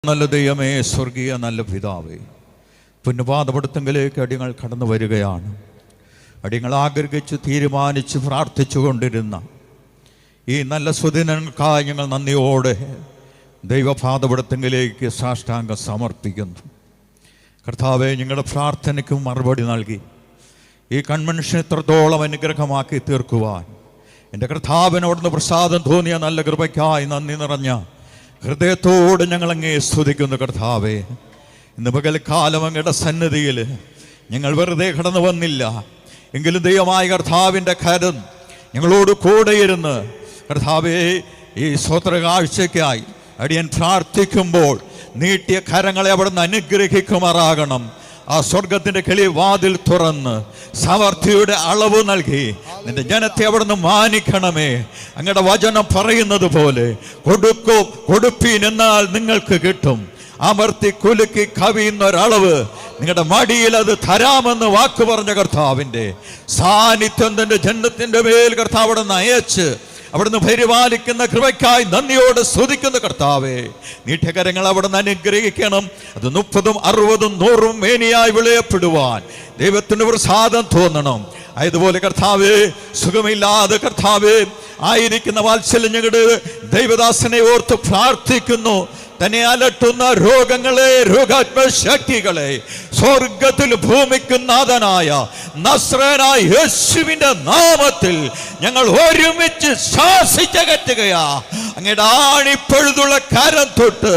നല്ല ദൈവമേ, സ്വർഗീയ നല്ല പിതാവേ, പുണ്യപാദപടുത്തെങ്കിലേക്ക് അടിയങ്ങൾ കടന്നു വരികയാണ്. അടിയങ്ങൾ ആഗ്രഹിച്ച് തീരുമാനിച്ച് പ്രാർത്ഥിച്ചു കൊണ്ടിരുന്ന ഈ നല്ല സുദിനങ്ങൾക്കായി ഞങ്ങൾ നന്ദിയോടെ ദൈവപാദപടുത്തെങ്കിലേക്ക് സാഷ്ടാംഗം സമർപ്പിക്കുന്നു. കർത്താവെ, ഞങ്ങളുടെ പ്രാർത്ഥനയ്ക്ക് മറുപടി നൽകി ഈ കൺവെൻഷൻ എത്രത്തോളം അനുഗ്രഹമാക്കി തീർക്കുവാൻ എൻ്റെ കർത്താവിനോടുന്ന് പ്രസാദം തോന്നിയ നല്ല കൃപയ്ക്കായി നന്ദി നിറഞ്ഞ ഹൃദയത്തോട് ഞങ്ങളങ്ങേ സ്തുതിക്കുന്നു. കർത്താവേ, ഇന്ന് പകൽക്കാലം അങ്ങയുടെ സന്നിധിയിൽ ഞങ്ങൾ വെറുതെ കടന്നു വന്നില്ല എങ്കിലും ദൈവമായ കർത്താവിൻ്റെ കരം ഞങ്ങളോട് കൂടെയിരുന്ന് കർത്താവേ, ഈ സ്തോത്ര കാഴ്ചയ്ക്കായി അടിയൻ പ്രാർത്ഥിക്കുമ്പോൾ നീട്ടിയ കരങ്ങളെ അവിടുന്ന് അനുഗ്രഹിക്കുമാറാകണം. ആ സ്വർഗത്തിൻ്റെ കിളി വാതിൽ തുറന്ന് സമൃദ്ധിയുടെ അളവ് നൽകി നിന്റെ ജനത്തെ അവിടുന്ന് മാനിക്കണമേ. അങ്ങയുടെ വചനം പറയുന്നത് പോലെ കൊടുപ്പീൻ എന്നാൽ നിങ്ങൾക്ക് കിട്ടും, അമർത്തി കുലുക്കി കവിയുന്ന ഒരളവ് നിങ്ങളുടെ മടിയിൽ അത് തരാമെന്ന് വാക്ക് പറഞ്ഞ കർത്താവിൻ്റെ സാന്നിധ്യം തൻ്റെ ജനത്തിൻ്റെ മേൽ കർത്താവ് അവിടുന്ന് അയച്ച് അവിടുന്ന് പരിപാലിക്കുന്ന കൃപയ്ക്കായി നന്ദിയോട് സ്തുതിക്കുന്ന കർത്താവേ, നീട്ടിയകരങ്ങൾ അവിടുന്ന് അനുഗ്രഹിക്കണം. അത് 30, 60, 100 മേനിയായി വിളയപ്പെടുവാൻ ദൈവത്തിന് പ്രസാദം തോന്നണം. അതുപോലെ കർത്താവേ, സുഖമില്ലാതെ കർത്താവേ ആയിരിക്കുന്ന വാത്സല്യം ഞങ്ങളുടെ ദൈവദാസനെ ഓർത്ത് പ്രാർത്ഥിക്കുന്നു. തന്നെ അലട്ടുന്ന രോഗങ്ങളെ, രോഗാത്മശക്തികളെ സ്വർഗത്തിൽ ഭൂമിക്ക് നാഥനായ നസ്രേനായ യേശുവിന്റെ നാമത്തിൽ ഞങ്ങൾ ഒരുമിച്ച് ശാസിച്ചകറ്റുകയാ. അങ്ങയുടെ ആണിപ്പഴുതുള്ള കരം തൊട്ട്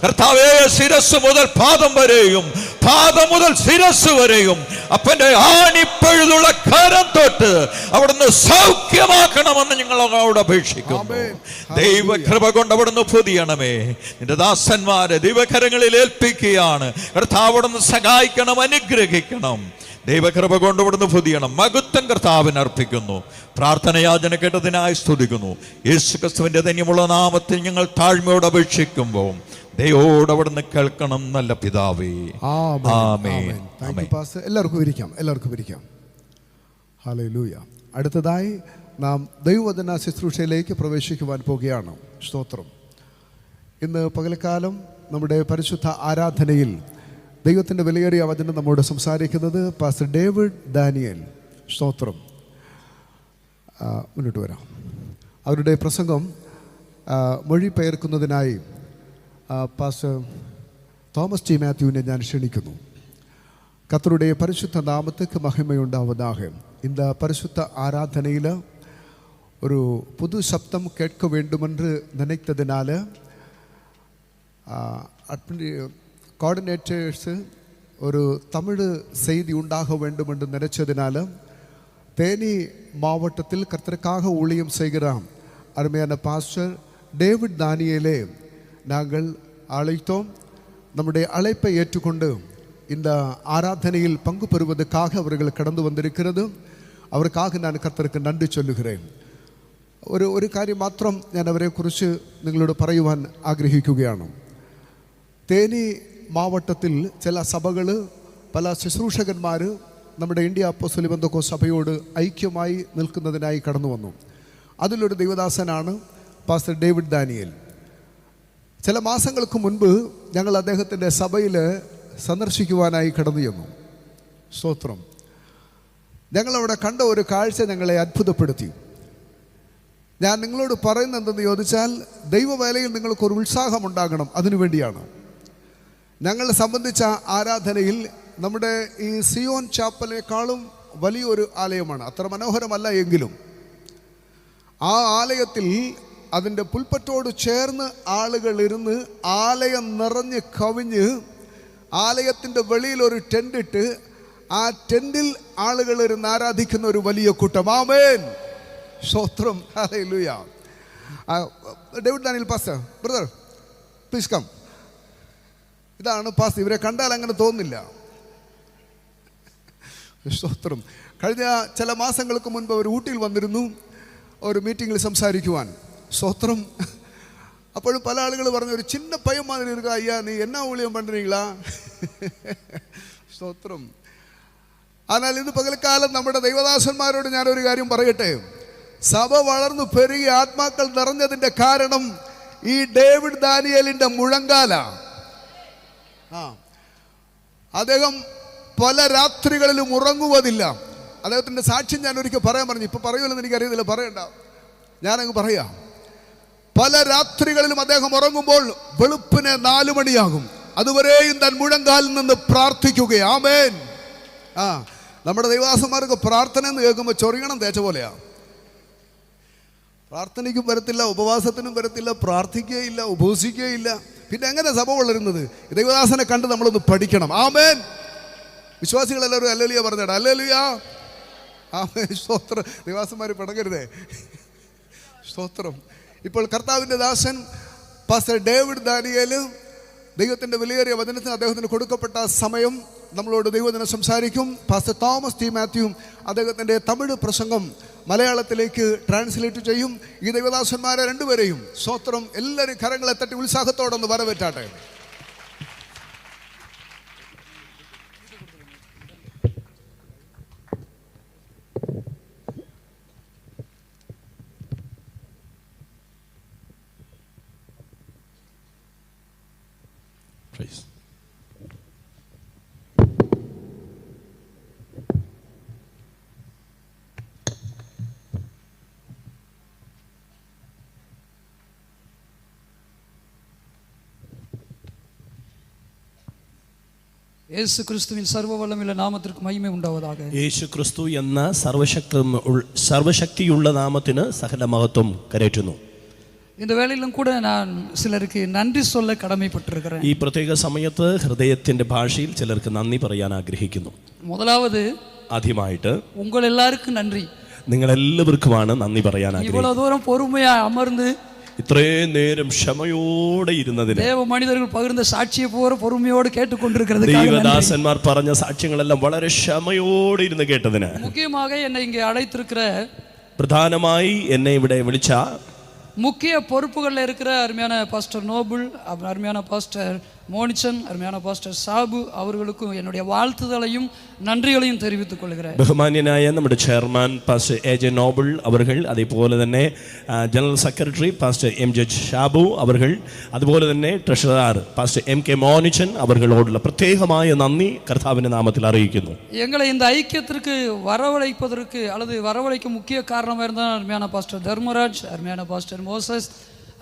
കർത്താവേ, ശിരസ് മുതൽ പാദം വരെയും പാദം മുതൽ ശിരസ് വരെയും അപ്പന്റെ ആണിപ്പഴുതുള്ള കരം തൊട്ട് അവിടുന്ന് സൗഖ്യമാക്കണമെന്ന് ഞങ്ങൾ അവിടെ അപേക്ഷിക്കുന്നു. ദൈവകൃപ കൊണ്ട് അവിടുന്ന് പൊതിയണമേ. നിന്റെ ദാസന്മാരെ ദൈവകരങ്ങളിൽ ഏൽപ്പിക്കുകയാണ്. കർത്താവ് അവിടുന്ന് സഹായിക്കണം, അനുഗ്രഹിക്കണം. ദൈവകൃപ കൊണ്ട് അവിടുന്ന് പൊതിയണം. മഹത്വം കർത്താവിന് അർപ്പിക്കുന്നു. പ്രാർത്ഥനയാചന കേട്ടതിനായി സ്തുതിക്കുന്നു. യേശുക്രിസ്തുവിന്റെ ധന്യമുള്ള നാമത്തിൽ ഞങ്ങൾ താഴ്മയോട് അപേക്ഷിക്കുമ്പോൾ ദൈവോട് അവിടുന്ന് കേൾക്കണം. നല്ല പിതാവേ, ആമേൻ. എല്ലാവർക്കും ഇരിക്കാം. ഹല്ലേലൂയ. അടുത്തതായി നാം ദൈവവചന ശുശ്രൂഷയിലേക്ക് പ്രവേശിക്കുവാൻ പോകുകയാണ്. സ്തോത്രം. ഇന്ന് പകൽക്കാലം നമ്മുടെ പരിശുദ്ധ ആരാധനയിൽ ദൈവത്തിൻ്റെ വിലയേറിയ വചനം നമ്മോട് സംസാരിക്കുന്നത് പാസ്റ്റർ ഡേവിഡ് ഡാനിയൽ. സ്തോത്രം. മുന്നോട്ട് വരാം. അവരുടെ പ്രസംഗം മൊഴിപെയർക്കുന്നതിനായി പാസ്റ്റർ തോമസ് ടി മാത്യുവിനെ ഞാൻ ക്ഷണിക്കുന്നു. കർത്തருடைய പരിശുദ്ധ നാമத்துக்கு மகிமையுண்டாவதாக. இந்த பரிசுத்த ஆராதனையில் ஒரு புது சப்தம் கேட்க வேண்டுமென்று நினைத்ததினால கோஆர்டினேட்டர்ஸு ஒரு தமிழ் செய்தி உண்டாக வேண்டும் என்று நினைச்சதினால தேனி மாவட்டத்தில் கர்த்தருக்காக ஊழியம் செய்கிறான் அருமையான பாஸ்டர் டேவிட் தானியலே நாங்கள் அழைத்தோம். நம்முடைய அழைப்பை ஏற்றுக்கொண்டு இந்த ஆராதனையில் பங்கு பெறுவதற்காக அவர்கள் கடந்து வந்திருக்கிறது. അവർക്ക് ഞാൻ കർത്തർക്ക് നന്ദി ചൊല്ലുகிறேன். ഒരു കാര്യം മാത്രം ഞാൻ അവരെക്കുറിച്ച് നിങ്ങളോട് പറയുവാൻ ആഗ്രഹിക്കുകയാണ്. തേനി മാവട്ടത്തിൽ ചില സഭകൾ, പല ശുശ്രൂഷകന്മാർ നമ്മുടെ ഇന്ത്യ അപ്പോസ്തലിക് പെന്തക്കോസ്ത് സഭയോട് ഐക്യമായി നിൽക്കുന്നതിനായി കടന്നു വന്നു. അതിലൊരു ദൈവദാസനാണ് പാസ്റ്റർ ഡേവിഡ് ഡാനിയൽ. ചില മാസങ്ങൾക്ക് മുൻപ് ഞങ്ങൾ അദ്ദേഹത്തിൻ്റെ സഭയിൽ സന്ദർശിക്കുവാനായി കടന്നു ചെന്നു. സ്തോത്രം. ഞങ്ങളവിടെ കണ്ട ഒരു കാഴ്ച ഞങ്ങളെ അത്ഭുതപ്പെടുത്തി. ഞാൻ നിങ്ങളോട് പറയുന്നത് എന്തെന്ന് ചോദിച്ചാൽ, ദൈവവേലയിൽ നിങ്ങൾക്കൊരു ഉത്സാഹമുണ്ടാകണം. അതിനുവേണ്ടിയാണ് ഞങ്ങളെ സംബന്ധിച്ച ആരാധനയിൽ നമ്മുടെ ഈ സിയോൻ ചാപ്പലിനേക്കാളും വലിയൊരു ആലയമാണ്. അത്ര മനോഹരമല്ല എങ്കിലും ആ ആലയത്തിൽ അതിൻ്റെ പുൽപ്പറ്റോട് ചേർന്ന് ആളുകൾ ഇരുന്ന് ആലയം നിറഞ്ഞ് കവിഞ്ഞ് ആലയത്തിൻ്റെ വെളിയിൽ ഒരു ടെൻ്റ് ഇട്ട് ആ ടെൻറ്റിൽ ആളുകൾ ഇരുന്ന് ആരാധിക്കുന്ന ഒരു വലിയ കൂട്ടം. ആമേൻ. സ്തോത്രം. ഹല്ലേലൂയ. David Daniel pastor, brother please come. ഇതാണ് പാസ്റ്റർ. ഇവരെ കണ്ടാൽ അങ്ങനെ തോന്നില്ല. സ്തോത്രം. കഴിഞ്ഞ ചില മാസങ്ങൾക്ക് മുൻപ് അവർ ഊട്ടിയിൽ വന്നിരുന്നു ഒരു മീറ്റിങ്ങിൽ സംസാരിക്കുവാൻ. സ്തോത്രം. അപ്പോഴും പല ആളുകൾ പറഞ്ഞു, ഒരു ചിന്ന പയ്യൻ മാതിരി ഇരിക്കുക, അയ്യാ നീ എന്നാ ഊഴിയം പண்றீங்களா? സ്തോത്രം. എന്നാൽ ഇന്ന് പകൽക്കാലം നമ്മുടെ ദൈവദാസന്മാരോട് ഞാനൊരു കാര്യം പറയട്ടെ. സഭ വളർന്നു പെരുകി ആത്മാക്കൾ നിറഞ്ഞതിൻ്റെ കാരണം ഈ ഡേവിഡ് ദാനിയേലിൻ്റെ മുഴങ്കാല. അദ്ദേഹം പല രാത്രികളിലും ഉറങ്ങുവതില്ല. അദ്ദേഹത്തിൻ്റെ സാക്ഷ്യം ഞാൻ ഒരിക്കൽ പറയാൻ പറഞ്ഞു. ഇപ്പം പറയുമല്ലോ എനിക്കറിയത്തില്ല, പറയണ്ട, ഞാനങ്ങ് പറയാം. പല രാത്രികളിലും അദ്ദേഹം ഉറങ്ങുമ്പോൾ വെളുപ്പിന് 4 മണിയാകും. അതുവരെയും താൻ മുഴങ്കാലിൽ നിന്ന് പ്രാർത്ഥിക്കുകയാണ്. ആമേൻ. നമ്മുടെ ദൈവദാസന്മാർക്ക് പ്രാർത്ഥന എന്ന് കേൾക്കുമ്പോൾ ചൊറിയണം തേച്ച പോലെയാണ്. പ്രാർത്ഥനയ്ക്കും വരത്തില്ല, ഉപവാസത്തിനും വരത്തില്ല, പ്രാർത്ഥിക്കുകയില്ല, ഉപവസിക്കുകയില്ല. പിന്നെ എങ്ങനെ സഭ വളരുന്നത്? ദൈവദാസനെ കണ്ട് നമ്മളൊന്ന് പഠിക്കണം. ആമേൻ. വിശ്വാസികളെല്ലാവരും ഹല്ലേലൂയ പറഞ്ഞേടാ. ഹല്ലേലൂയ. ആമേൻ. സ്തോത്രം. ദൈവദാസന്മാർ പിടങ്ങരുതേ. സ്തോത്രം. ഇപ്പോൾ കർത്താവിൻ്റെ ദാസൻ പാസ്റ്റർ ഡേവിഡ് ദാനിയേൽ ദൈവത്തിൻ്റെ വിലയേറിയ വചനത്തിന് അദ്ദേഹത്തിന് കൊടുക്കപ്പെട്ട സമയം നമ്മളോട് ദൈവവചനം സംസാരിക്കും. പാസ്റ്റർ തോമസ് ടി മാത്യുവും അദ്ദേഹത്തിൻ്റെ തമിഴ് പ്രസംഗം മലയാളത്തിലേക്ക് ട്രാൻസ്ലേറ്റ് ചെയ്യും. ഈ ദൈവദാസന്മാരെ രണ്ടുപേരെയും സ്തോത്രം എല്ലാവരും കരങ്ങളെ തട്ടി ഉത്സാഹത്തോടൊന്ന് വരവേറ്റാട്ടെ. Praise. യേശു ക്രിസ്തുവിൻ സർവ്വവല്ലമുള്ള നാമത്തിற்கு മഹിമ ഉണ്ടാവதாக. യേശു ക്രിസ്തു എന്ന സർവശക്തിയുള്ള നാമത്തിന് സകല മഹത്വം കരേറ്റുന്നു. இந்த வேளையிலும் கூட நான் சிலருக்கு நன்றி சொல்ல கடமைப்பட்டிருக்கிறேன். ഈ പ്രത്യേക സമയത്ത് ഹൃദയത്തിന്റെ ഭാഷയിൽ ചിലർക്ക് നന്ദി പറയാൻ ആഗ്രഹിക്കുന്നു. முதலாவது ആദ്യമായിട്ട് உங்கள் எல்லாருக்கும் நன்றி. നിങ്ങൾ എല്ലാവർക്കുമാണ് നന്ദി പറയാൻ ആഗ്രഹിക്കുന്നത്. இவ்வளவு தூரம் பொறுமையா அமர்ந்து ഇത്രയും നേരം ക്ഷമയോടെ ഇരുന്നതിന്, தேவ மனிதர்கள் பகிர்ந்த சாட்சியை போற பொறுமையோடு கேட்டுக்கொண்டிருக்கிறதுக்காக ദൈവദാസന്മാർ പറഞ്ഞ സാക്ഷ്യങ്ങളെല്ലാം വളരെ ക്ഷമയോടെ ഇരുന്ന് കേട്ടതിന്, முக்கியமாக என்னை இங்கே அழைத்திருக்கிற, പ്രധാനമായി എന്നെ ഇവിടെ വിളിച്ച முக்கிய பொறுப்புகளில் இருக்கிற அருமையான பாஸ்டர் நோபுல், அருமையான பாஸ்டர் மோனிச்சன், அருமையான பாஸ்டர் சாபு அவர்களுக்கும் என்னுடைய வாழ்த்துதலையும் നന്ദികളെയും தெரிவித்துக் கொள்கிறேன். ബഹുമാന്യനായ നമ്മുടെ chairman pastor A J Noble അവർകൾ, അതേപോലെ തന്നെ general secretary pastor M J Shabu അവർകൾ, അതുപോലെ തന്നെ treasurer pastor M K Monichan അവർകളോടുള്ള പ്രത്യേകമായ നന്ദി കർത്താവിന്റെ നാമത്തിൽ അറിയിക്കുന്നു. எங்களை இந்த ஐக்கியத்திற்கு வரவழைப்பதற்கு அல்லது வரவழைக்க முக்கிய காரணமாக இருந்தால் அருமையான பாஸ்டர் தர்மராஜ், அருமையான பாஸ்டர் மோசஸ்,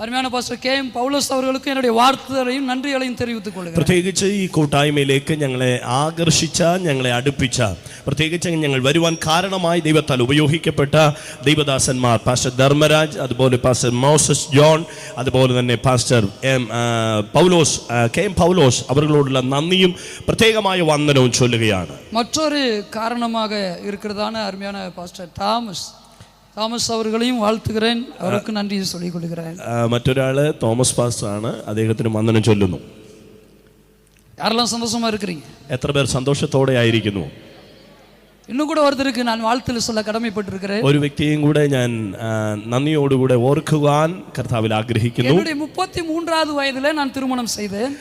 അരുമയാന പാസ്റ്റർ കെ എം പൗലോസ് അവർക്ക് என்னுடைய വാർത്തകളെയും നന്ദികളെയും தெரிவித்துக் കൊള്ളുക. പ്രത്യേകിച്ച് ഈ കൂട്ടായ്മയിലേക്ക് ഞങ്ങളെ ആകർഷിച്ച, ഞങ്ങളെ അടുപ്പിച്ച, പ്രത്യേകിച്ച് ഞങ്ങൾ വരുവാൻ കാരണമായി ദൈവത്താൽ ഉപയോഗിക്കപ്പെട്ട ദൈവദാസന്മാർ പാസ്റ്റർ ധർമ്മരാജ്, അതുപോലെ പാസ്റ്റർ മോസസ് ജോൺ, അതുപോലെ തന്നെ പാസ്റ്റർ പൗലോസ്, കെ എം പൗലോസ് അവர்களோടുള്ള നന്ദിയും പ്രത്യേകമായ വന്ദനവും ചൊല്ലുകയാണ്. മറ്റൊരു കാരണமாக இருக்கிறதான அருமையான பாஸ்டர் தாமஸ் அவர்களையும் வாழ்த்துகிறேன், அவருக்கு நன்றி சொல்லிக் கொள்கிறேன். മറ്റൊരാള് തോമസ് പാസ്റ്റർ ആണ്, അദ്ദേഹത്തിന് വന്ദനം ചൊല്ലുന്നു. யாரெல்லாம் சந்தோஷமா இருக்கிறீங்க? എത്ര പേർ സന്തോഷത്തോടെ ആയിരിക്കുന്നു? இன்னும் கூட ஒருத்தருக்கு நான் வாழ்த்து சொல்ல கடமைப்பட்டிருக்கிறேன். ഒരു വ്യക്തിയും കൂടെ ഞാൻ നന്ദിയോടുകൂടെ ഓർക്കുവാൻ കർത്താവിൽ ആഗ്രഹിക്കുന്നു. என்னுடைய 33வது വയതിലെ ഞാൻ திருமணம் செய்தேன்.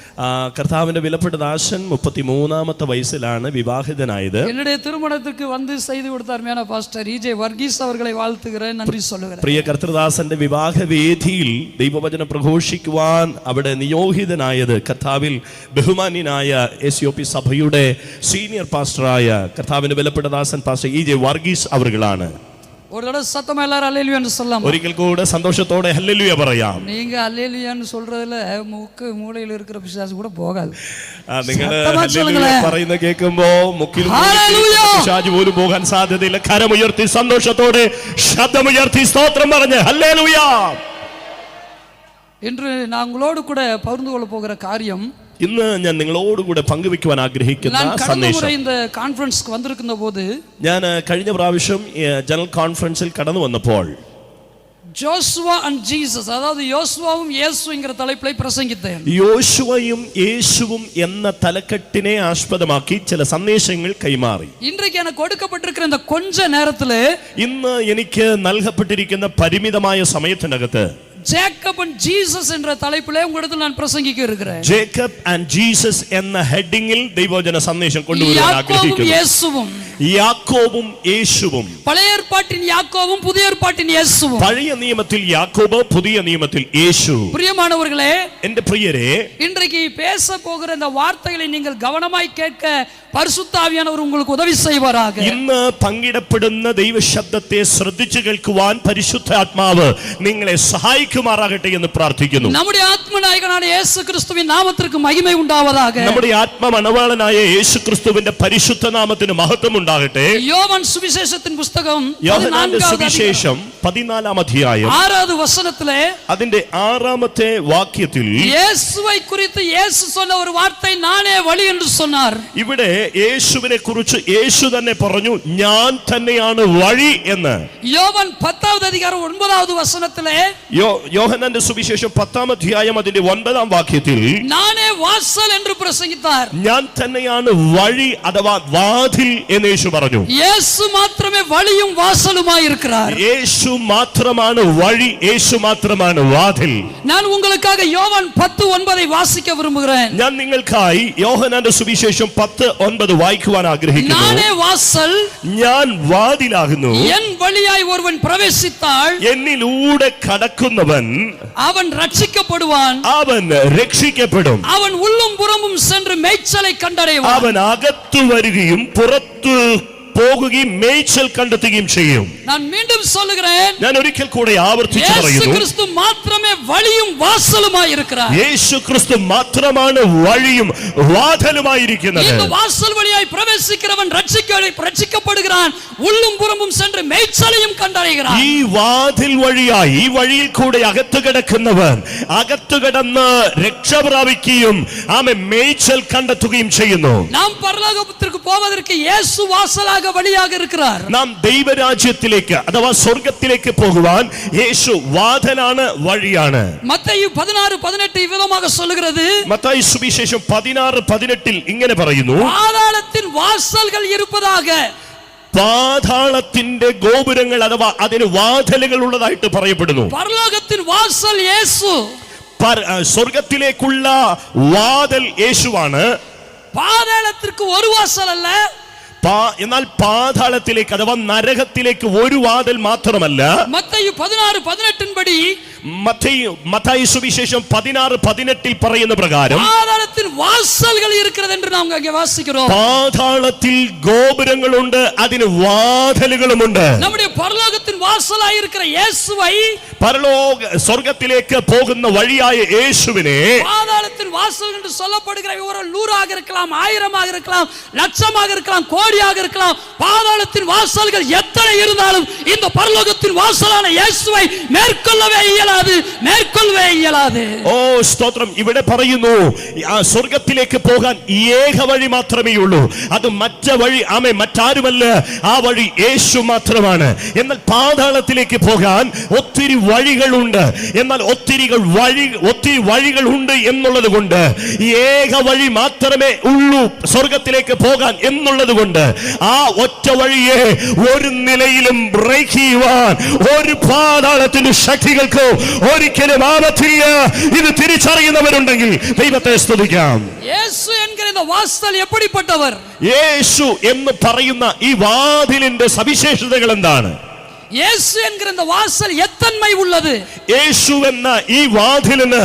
കർത്താവിന്റെ വിലപ്പെട്ട ദാസൻ 33ാമത്തെ വയസ്സിലാണ് വിവാഹിതനായത്. என்னுடைய திருமணத்துக்கு வந்து செய்து கொடுத்த அருமையான பாஸ்டர் இஜே வர்ഗീസ് அவர்களை வாழ்த்துகிறேன், നന്ദി சொல்லுகிறேன். പ്രിയ കർത്തൃദാസന്റെ വിവാഹവേദിയിൽ ദൈവവചനം പ്രഘോഷിക്കുവാൻ അവിടെ നിയോഗിതനായത് കർത്താവിൽ ബഹുമാന്യനായ SOP സഭയുടെ സീനിയർ പാസ്റ്ററായ കർത്താവിന്റെ വിലപ്പെട്ട ദാസൻ പാസ്റ്റർ ഇജെ വർഗീസ് അവர்களാണ്. ஒரு தடவை சத்தமா எல்லாரும் அல்லேலூயான்னு சொல்லலாம். ഒരിക്കൽ കൂടെ സന്തോഷത്തോടെ ഹല്ലേലൂയ പറയാം. நீங்க அல்லேலூயான்னு சொல்றதுல മൂക്ക് മൂലയിൽ இருக்கிற പിശാച് கூட പോകാது. നിങ്ങൾ ഹല്ലേലൂയ പറയുന്ന കേൾക്കുമ്പോ മുക്കിൽ പിശാച് പോലും പോകാൻ സാധ്യതയില്ല. കരമുയർത്തി സന്തോഷത്തോടെ ശബ്ദമുയർത്തി സ്തോത്രം പറഞ്ഞ് ഹല്ലേലൂയ. இன்று நான் உங்களோடு கூட பகிர்ந்து கொள்ள போகிற காரியம், ഇന്ന് ഞാൻ നിങ്ങളോടുകൂടെ പങ്കുവെക്കുവാൻ ആഗ്രഹിക്കുന്ന സന്ദേശം, இந்த கான்ஃபரன்ஸ்க்கு வந்திருக்கிற போது, ഞാൻ കഴിഞ്ഞ പ്രാവശ്യം ജനറൽ കോൺഫറൻസിൽ കടന്നു വന്നപ്പോൾ ஜோசுவா அண்ட் ஜீசஸ், அதாவது யோசுவாவும் இயேசுங்கிற தலைப்பில் பிரசங்கித்தேன். യോശുവയും യേശുവും എന്ന തലക്കെട്ടിനെ ആസ്പദമാക്കി ചില സന്ദേശങ്ങൾ കൈമാറി. இன்றைக்கு எனக்கு கொடுக்கப்பட்டிருக்கிற இந்த கொஞ்ச நேரத்தில், ഇന്ന് എനിക്ക് നൽകപ്പെട്ടിരിക്കുന്ന പരിമിതമായ സമയത്തിനകത്ത് ജേക്കബ് ആൻഡ് ജീസസ് എன்ற தலைப்பிலே உங்களிடத்தில் நான் பிரசங்கிக்க இருக்கிறேன். ജേക്കബ് ആൻഡ് ജീസസ് എന്ന ഹെഡിങ്ങിൽ ദൈവവചന സന്ദേശം കൊണ്ടുവരാൻ ആഗ്രഹിക്കുന്നു. യേശുവും യാക്കോബും യേശുവും. பழைய ஏற்பாட்டின் யாக்கோவும் புதிய ஏற்பாட்டின் இயேசுவும். പഴയ നിയമത്തിൽ യാക്കോബ്, പുതിയ നിയമത്തിൽ യേശു. பிரியமானவர்களே, എന്റെ പ്രിയരെ, இன்றைக்கு பேச போகிற இந்த வார்த்தைகளை நீங்கள் கவனமாய் கேட்க பரிசுத்த ஆவியானவர் உங்களுக்கு உதவி செய்வாராக. ഇന്ന് പങ്കിടപ്പെടുന്ന ദൈവശബ്ദത്തെ ശ്രദ്ധിച്ചു കേൾക്കുവാൻ പരിശുദ്ധാത്മാവ് നിങ്ങളെ സഹായിക്കുമാറാകട്ടെ എന്ന് പ്രാർത്ഥിക്കുന്നു. நம்முடைய ஆத்மநாயகனான இயேசு கிறிஸ்துவின் நாமத்திற்கு மகிமை உண்டாவதாக. നമ്മുടെ ആത്മമണവാളനായ യേശു ക്രിസ്തുവിന്റെ പരിശുദ്ധ നാമത്തിന് മഹത്വം ഉണ്ടാകട്ടെ. யோவான் சுவிசேஷத்தின் புத்தகம் യോഹന്നാന്റെ സുവിശേഷം 14-ാം അധ്യായം 6வது வசனத்திலே അതിന്റെ 6-ാമത്തെ വാക്യത്തിൽ இயேசுவை குறித்து இயேசு சொன்ன ஒரு வார்த்தை, நானே வழி என்று சொன்னார். ഇവിടെ യേശുവിനെ കുറിച്ച് യേശു തന്നെ പറഞ്ഞു, ഞാൻ തന്നെയാണ് വഴി എന്ന്. யோவான் 10வது அதிகாரம் 9வது வசனத்திலே യോഹന്നാന്റെ സുവിശേഷം 10-ാം അധ്യായം അതിന്റെ 9-ാം വാക്യത്തിൽ நானே வாசல் என்று பிரசங்கித்தார். ഞാൻ തന്നെയാണ് വഴി അഥവാ വാതിൽ എന്ന് യേശു പറഞ്ഞു. இயேசு மாத்திரமே வழியும் வாசலுமாய் இருக்கிறார். യേശു മാത്രമാണ് വഴി, യേശു മാത്രമാണ് വാതിൽ. நான் உங்களுக்காக யோவான் 10:9 வாசிக்க விரும்புகிறேன். ഞാൻ നിങ്ങൾക്കായി യോഹന്നാന്റെ സുവിശേഷം 10:9 വായിക്കുവാൻ ആഗ്രഹിക്കുന്നു. நானே வாசல், ഞാൻ വാതിലാകുന്നു. என் வழியாய் ஒருவன் பிரவேசித்தால் എന്നിലൂടെ കടക്കുന്നവൻ அவன் ரட்சிக்கப்படுவான், അവൻ രക്ഷിക്കപ്പെടും. அவன் உள்ளும் புறமும் சென்று மேய்ச்சலை கண்டடைவான். അവൻ അകത്തു വരികയും പുറത്തു പോകുകയും മേய்ச்சൽ കണ്ടെത്തുകയും ചെയ്യും. நான் மீண்டும் சொல்லுகிறேன், ഞാൻ ഒരിക്കൽ കൂടെ ആവർത്തിച്ചു இயேசு പറയുന്നു, கிறிஸ்து மாத்திரமே வழியும் வாசலுமாய் இருக்கிறார். യേശു ക്രിസ്തു മാത്രമാണ് വഴിയും വാതിലുമായിരിക്കുന്നത്. இந்த வாசல் வழியாய் பிரவேசிக்கிறவன் ரட்சிக்கப்படுகிறான், உள்ளும் புறமும் சென்று மேய்ச்சலையும் கண்டடைகிறான். ഈ വാതിൽ വഴിയായി, ഈ വഴിയിൽ കൂടെ അകത്തു കിടക്കുന്നവൻ അകത്തു കിടന്ന് രക്ഷ പ്രാപിക്കുകയും ആമേൻ മേய்ச்சൽ കണ്ടെത്തുകയും ചെയ്യുന്നു. நாம் பரலோகத்திற்கு போவதற்கு இயேசு வாசலாக வழியாக இருக்கிறார். നാം ദൈവരാജ്യത്തിലേക്ക് അഥവാ സ്വർഗത്തിലേക്ക് പോകുവാൻ യേശു വാതിലാണ്, വഴിയാണ്. மத்தேயு 16:18 விதமாக சொல்லுகிறது. മത്തായി സുവിശേഷം 16:18 ഇങ്ങനെ പറയുന്നു, பாதாளத்தின் வாசல்கள் இருப்பதாக. പാതാളത്തിന്റെ ഗോപുരങ്ങൾ അഥവാ അതിന് വാതിലുകൾ ഉള്ളതായിട്ട് പറയപ്പെടുന്നു. பரலோகத்தின் வாசல் இயேசு. സ്വർഗത്തിലേക്കുള്ള വാതിൽ യേശുവാണ്. பாதாளத்திற்கு ஒரு வாசல் அல்ல, എന്നാൽ പാതാളത്തിലേക്ക് അഥവാ നരകത്തിലേക്ക് ഒരു വാതിൽ മാത്രമല്ല. மத்தேயு 16:18 படி മത്തായി സുവിശേഷം 16:18 പറയുന്ന പ്രകാരം பாதாளத்தின் வாசல்கள் இருக்கிறது என்று நாம் அங்கே வாசிக்கிறோம். പാതാളത്തിൽ ഗോപുരങ്ങളുണ്ട്, അതിന് വാതിലുകളുമുണ്ട്. நம்முடைய பரலோகத்தின் வாசலாய் இருக்கிற இயேசுவை, പരലോക സ്വർഗത്തിലേക്ക് പോകുന്ന വഴിയായ യേശുവിനെ பாதாளத்தின் வாசல் என்று சொல்லப்படுகிற ஒரு 100ஆக இருக்கலாம், 1000ஆக இருக்கலாம், லட்சமாக இருக்கலாம், கோடியாக இருக்கலாம். பாதாளத்தின் வாசல்கள் எத்தனை இருந்தாலும் இந்த பரலோகத்தின் வாசலான இயேசுவை மேற்கொள்ளவே இயலாது. ഓ സ്തോത്രം. ഇവിടെ പറയുന്നു, ആ സ്വർഗത്തിലേക്ക് പോകാൻ ഏക വഴി മാത്രമേ ഉള്ളൂ. അത് മറ്റു വഴി മറ്റാരുമല്ല, ആ വഴി യേശു മാത്രമാണ്. എന്നാൽ പാതാളത്തിലേക്ക് പോകാൻ ഒത്തിരി വഴികളുണ്ട്. എന്നാൽ ഒത്തിരി വഴികളുണ്ട് എന്നുള്ളത് കൊണ്ട് ഏക വഴി മാത്രമേ ഉള്ളൂ സ്വർഗത്തിലേക്ക് പോകാൻ എന്നുള്ളത് കൊണ്ട് ആ ഒറ്റ വഴിയെ ഒരു നിലയിലും ബ്രേക്ക് ചെയ്യുവാൻ ഒരു പാതാളത്തിന്റെ ശക്തികൾക്ക് ഒരിക്കലും ആപത്തില്ല. ഇത് തിരിച്ചറിയുന്നവരുണ്ടെങ്കിൽ ദൈവത്തെ സ്തുതിക്കാം. യേശു എன்கிற இந்த வாசல் எப்படிப்பட்டவர்? യേശു എന്ന് പറയുന്ന ഈ വാതിലിന്റെ സവിശേഷതകൾ എന്താണ്? യേശു എன்கிற இந்த வாசல் എത്തന്മൈ ഉള്ളത്? യേശു എന്ന ഈ വാതിലിന്